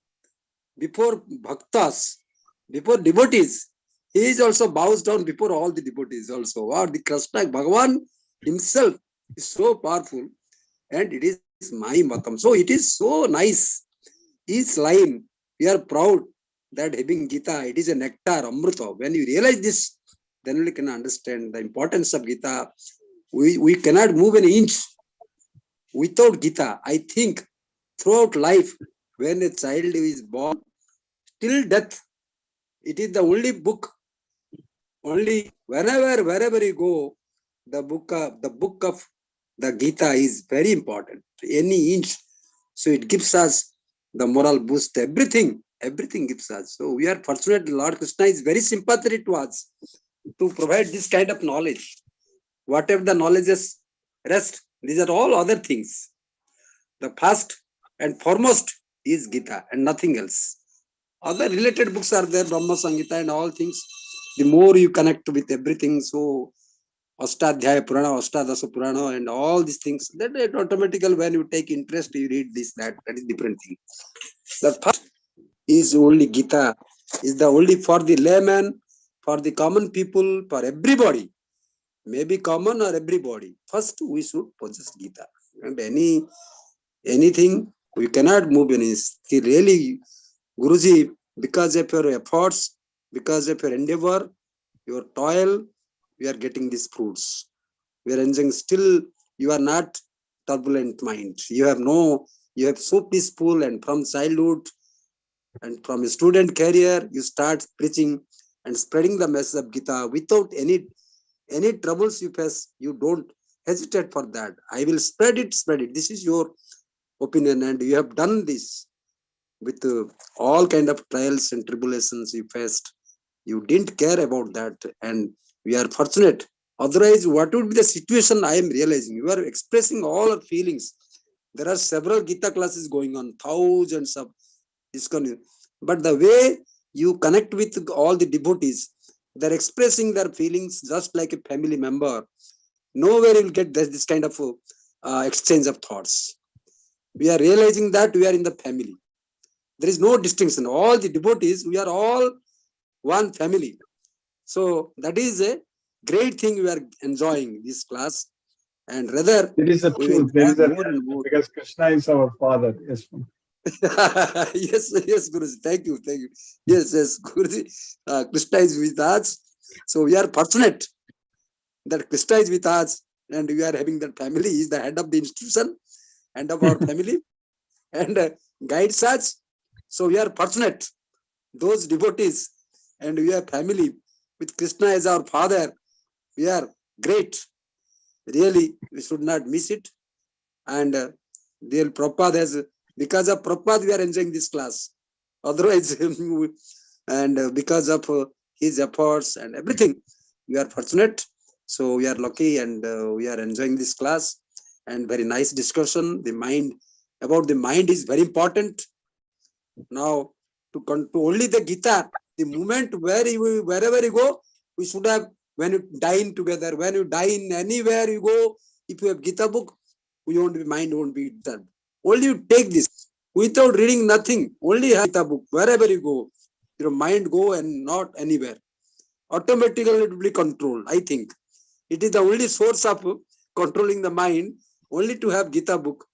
S: before bhaktas, before devotees, he is also bows down before all the devotees also. Wow, the Krishna Bhagavan himself is so powerful, and it is my matam. So it is so nice. Each line, we are proud that having Gita, it is a nectar, amrita. When you realize this, then you can understand the importance of Gita. We cannot move an inch without Gita. I think throughout life, when a child is born, till death, it is the only book. Only wherever you go, the book of the Gita is very important. Any inch, so it gives us the moral boost. Everything gives us. So we are fortunate. Lord Krishna is very sympathetic to us to provide this kind of knowledge. Whatever the knowledge is rest, these are all other things. The first and foremost is Gita and nothing else. Other related books are there, Brahma Samhita and all things. The more you connect with everything, so Astadhyaya Purana, Astadasa Purana, and all these things, then it automatically, when you take interest, you read this, that is different thing. The first is only Gita, is the only for the layman, for the common people, for everybody. Maybe common or everybody. First, we should possess Gita. And anything, we cannot move in it. Really, Guruji, because of your efforts, because of your endeavor, your toil, we are getting these fruits. We are enjoying. Still, you are not turbulent mind. You have so peaceful, and from childhood and from a student career, you start preaching and spreading the message of Gita without any troubles you face. You don't hesitate for that. I will spread it. This is your opinion, and you have done this with all kind of trials and tribulations you faced. You didn't care about that, and we are fortunate. Otherwise, what would be the situation? I am realizing you are expressing all our feelings. There are several Gita classes going on, thousands of ISKCON, but the way you connect with all the devotees, they're expressing their feelings just like a family member. Nowhere you'll get this kind of exchange of thoughts. We are realizing that we are in the family. There is no distinction. All the devotees, we are all one family. So that is a great thing. We are enjoying this class, and rather
A: it is a truth. There is a more, because Krishna is our father. Yes.
S: yes, Guruji. Thank you. Yes, Guruji. Krishna is with us. So we are fortunate that Krishna is with us, and we are having that family. He is the head of the institution, head of our family, and guides us. So we are fortunate, those devotees, and we are family with Krishna as our father. We are great. Really, we should not miss it. And dear Prabhupada has, because of Prabhupada, we are enjoying this class. Otherwise, and because of his efforts and everything, we are fortunate. So we are lucky, and we are enjoying this class. And very nice discussion. The mind is very important. Now, to only the Gita, the moment wherever you go, we should have, when you dine together, when you dine anywhere you go, if you have Gita book, mind won't be disturbed. Only you take this without reading nothing, only have Gita book, wherever you go, your mind go and not anywhere. Automatically it will be controlled. I think it is the only source of controlling the mind, only to have Gita book.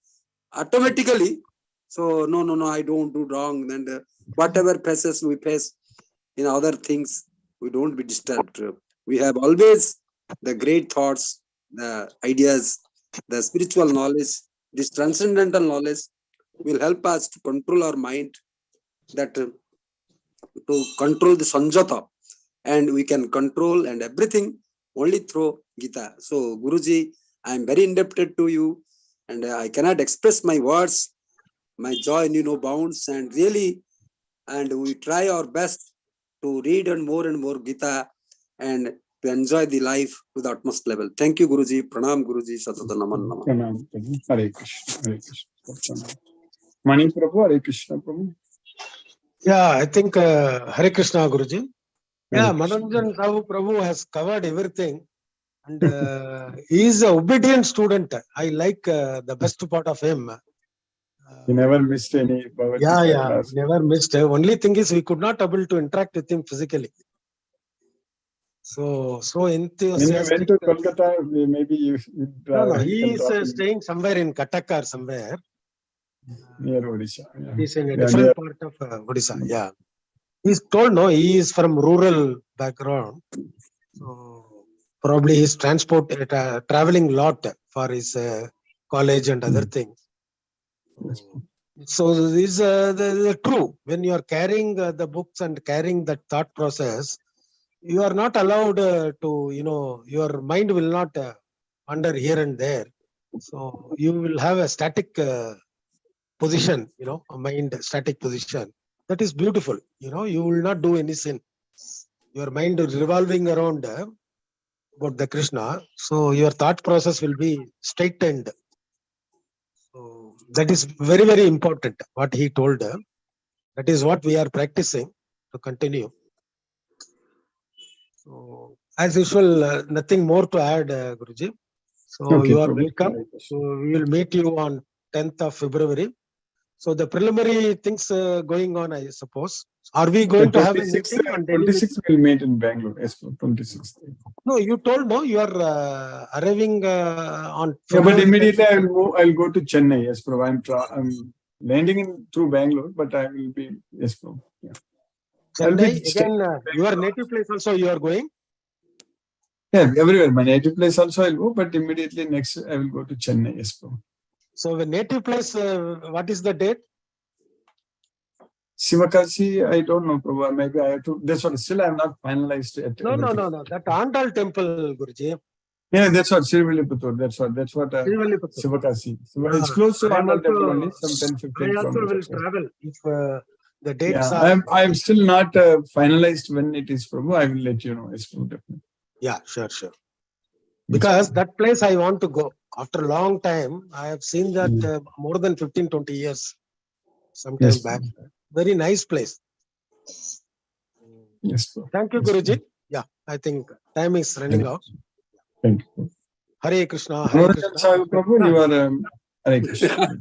S: Automatically, so no, I don't do wrong, and whatever passes we face in other things, we don't be disturbed. We have always the great thoughts, the ideas, the spiritual knowledge, this transcendental knowledge will help us to control our mind, that to control the sanjata, and we can control and everything only through Gita. So Guruji, I am very indebted to you, and I cannot express my words. My joy knew no bounds, and really, and we try our best to read and more Gita and to enjoy the life to the utmost level. Thank you, Guruji. Pranam, Guruji. Satata Naman Naman.
A: Pranam, Prabhu. Hare Krishna. Hare Krishna. Pranam. Mani Prabhu, Hare Krishna Prabhu.
T: Yeah, I think Hare Krishna, Guruji. Yeah, Manoranjan Rao Prabhu has covered everything, and he is an obedient student. I like the best part of him.
A: He never missed any Bhagavad Gita class.
T: Never missed. Only thing is we could not able to interact with him physically. So enthusiastic.
A: When you went to Kolkata, maybe you.
T: No, he is staying somewhere in Cuttack or somewhere.
A: Near Odisha. Yeah.
T: He's in a different part of Odisha. Yeah. He's told, no, he is from rural background. So probably he's traveling lot for his college and other things. So this is true. When you are carrying the books and carrying that thought process, you are not allowed to, your mind will not wander here and there. So you will have a static position, a mind static position. That is beautiful. You will not do any sin. Your mind is revolving around about the Krishna. So your thought process will be straightened. So that is very, very important. What he told. That is what we are practicing to continue. So as usual, nothing more to add, Guruji. So you are welcome. So we will meet you on 10th of February. So the preliminary things going on, I suppose. Are we going to have a meeting on
A: 26th we'll meet in Bangalore. Yes, 26th.
T: No, you told no. You are arriving on.
A: Yeah, but immediately I will move. I'll go to Chennai. Yes, bro. I'm landing through Bangalore, but I will be. Yes, bro. Yeah.
T: Chennai again. Your native place also you are going.
A: Yeah, everywhere. My native place also I'll go, but immediately next I will go to Chennai. Yes, bro.
T: So the native place, what is the date?
A: Sivakasi, I don't know, Prabhu. Maybe I have to. That's what. Still, I have not finalized it.
T: No. That Andal temple, Guruji.
A: Yeah, that's what. Sirivilliputtur. That's what. Sivakasi. It's close to Andal temple only. Some 10-15
T: I also will
A: kilometers.
T: travel if the dates are.
A: I am still not finalized when it is, Prabhu. I will let you know. Yes, Prabhu, definitely.
T: Yeah, sure. Because that place I want to go. After a long time, I have seen that more than 15-20 years, sometime back. Very nice place.
A: Yes, sir.
T: Thank you, Guruji. Yeah, I think time is running out.
A: Thank you.
T: Hare Krishna. Hare Krishna.
A: Prabhu, you are Hare Krishna.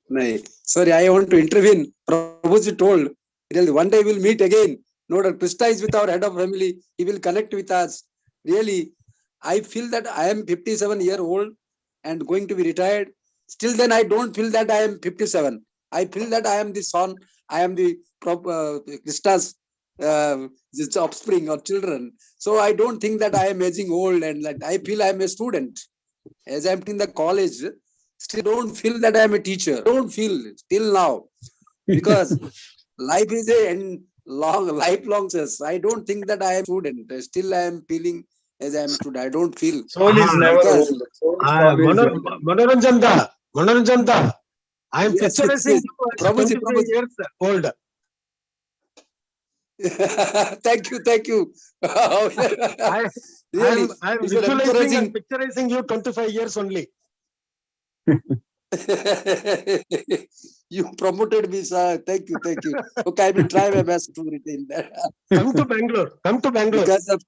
S: No, sorry, I want to intervene. Prabhuji told, really, one day we'll meet again. No, that Krishna is with our head of family. He will connect with us. Really, I feel that I am 57-year-old and going to be retired. Still then I don't feel that I am 57. I feel that I am the son, I am the Krishna's offspring or children. So I don't think that I am aging old, and like I feel I am a student. As I am in the college, still don't feel that I am a teacher. Don't feel till now. Because life is a lifelong process. I don't think that I am a student. Still I am feeling as I am a student. I don't feel.
A: Soul is never old.
T: Manoranjanda. I am picturizing you as 25 years old.
S: Thank you.
T: I am visualizing and picturizing you 25 years only.
S: You promoted me, sir. Thank you. Okay, I will try my best to retain that.
T: Come to Bangalore.
S: Because of,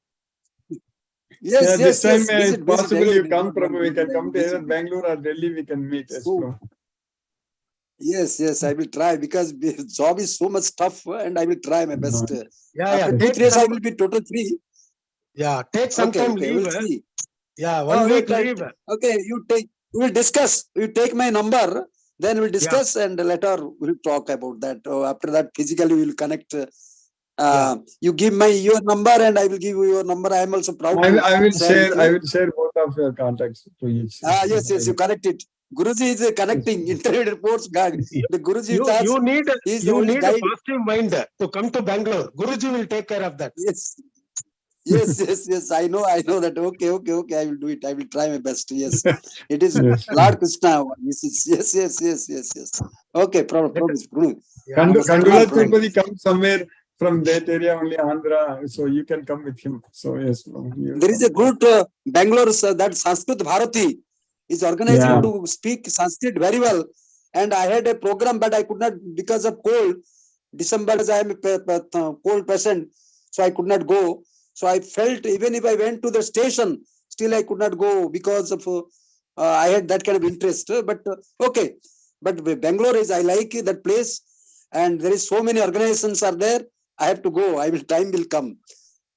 S: yes.
A: This time, if possible, you come, Prabhu. We can come to either Bangalore or Delhi. We can meet.
S: Yes, I will try, because the job is so much tough, and I will try my best.
T: After
S: 2 days, I will be total free.
T: Yeah, take some time leave.
S: We'll see.
T: Yeah, 1 week leave.
S: Okay, we'll discuss. You take my number, then we'll discuss, and later we'll talk about that. After that, physically we'll connect You give your number and I will give you your number. I am also proud to
A: I will
S: share with you.
A: I will share both of your contacts to each.
S: Yes, you connect it. Guruji is connecting internet reports. The Guruji
T: you need
S: is the
T: you
S: only
T: need a
S: guide.
T: positive mind to come to Bangalore. Guruji will take care of that.
S: Yes. Yes. I know that. Okay. I will do it. I will try my best. Yes. It is
A: Yes.
S: Lord Krishna. Yes. Okay, promise.
A: Kandula Tirupati comes somewhere from that area, only Andhra, so you can come with him. So yes.
S: There is a group, Bangalore, that Sanskrit Bharati is organizing to speak Sanskrit very well. And I had a program, but I could not because of cold. December, as I am a cold patient, so I could not go. So I felt even if I went to the station, still I could not go because of I had that kind of interest. But okay, but Bangalore I like that place, and there is so many organizations are there. I have to go. Time will come.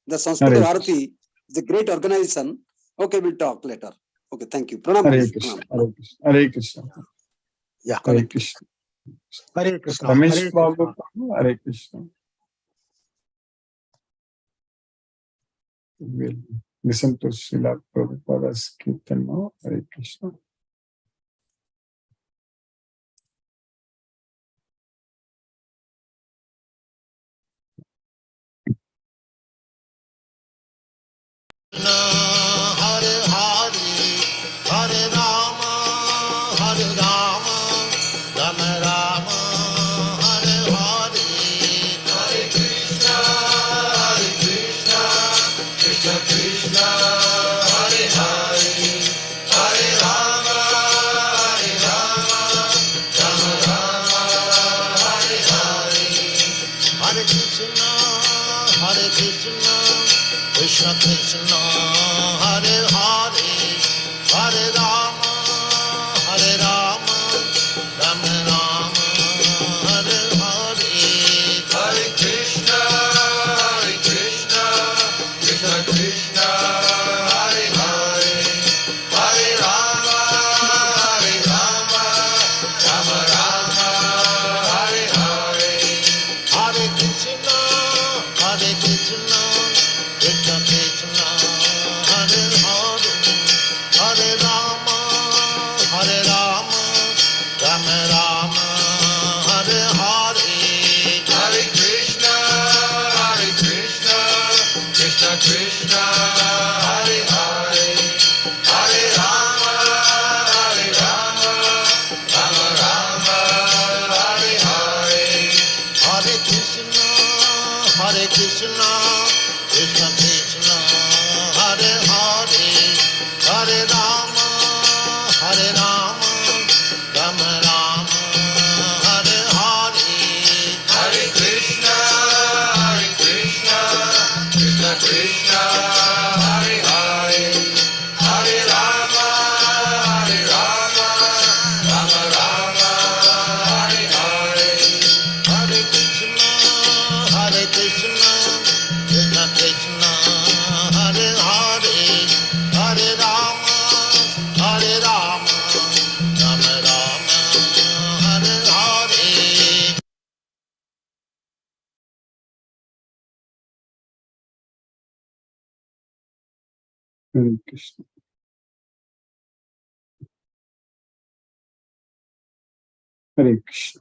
S: The Sanskrit Bharati is a great organization. Okay, we'll talk later. Okay, thank you. Pranam.
A: Hare Krishna.
T: Yeah.
A: Hare Krishna.
T: Hare Krishna.
A: Ramesh Babu, Hare Krishna. We'll listen to Srila Prabhupada's Kirtan now. Hare Krishna.
U: Hare Hare, Hare Rama, Rama Rama, Hare Hare, Hare Krishna, Krishna Krishna, Hare Hare, Hare Rama, Rama Rama, Hare Hare, Hare Krishna, Krishna Krishna, Hare Hare, Hare Rama, Rama Rama, Hare Hare, Hare Krishna, Krishna Krishna, Hare Hare, Hare Rama, Rama Rama, Hare Hare, Hare Krishna, Krishna Krishna, Hare Hare, Hare Rama, Rama Rama, Hare Hare, Hare Krishna, Krishna Krishna, Hare Hare, Hare Rama, Rama Rama, Hare Hare, Hare Krishna, Krishna Krishna, Hare Hare, Hare Rama, Rama Rama, Hare Hare, Hare Krishna, Krishna Krishna, Hare Hare, Hare Rama, Rama Rama, Hare Hare, Hare Krishna, Krishna Krishna, Hare Hare, Hare Rama, Rama Rama, Hare Hare.
A: Hare Krishna. Hare Krishna.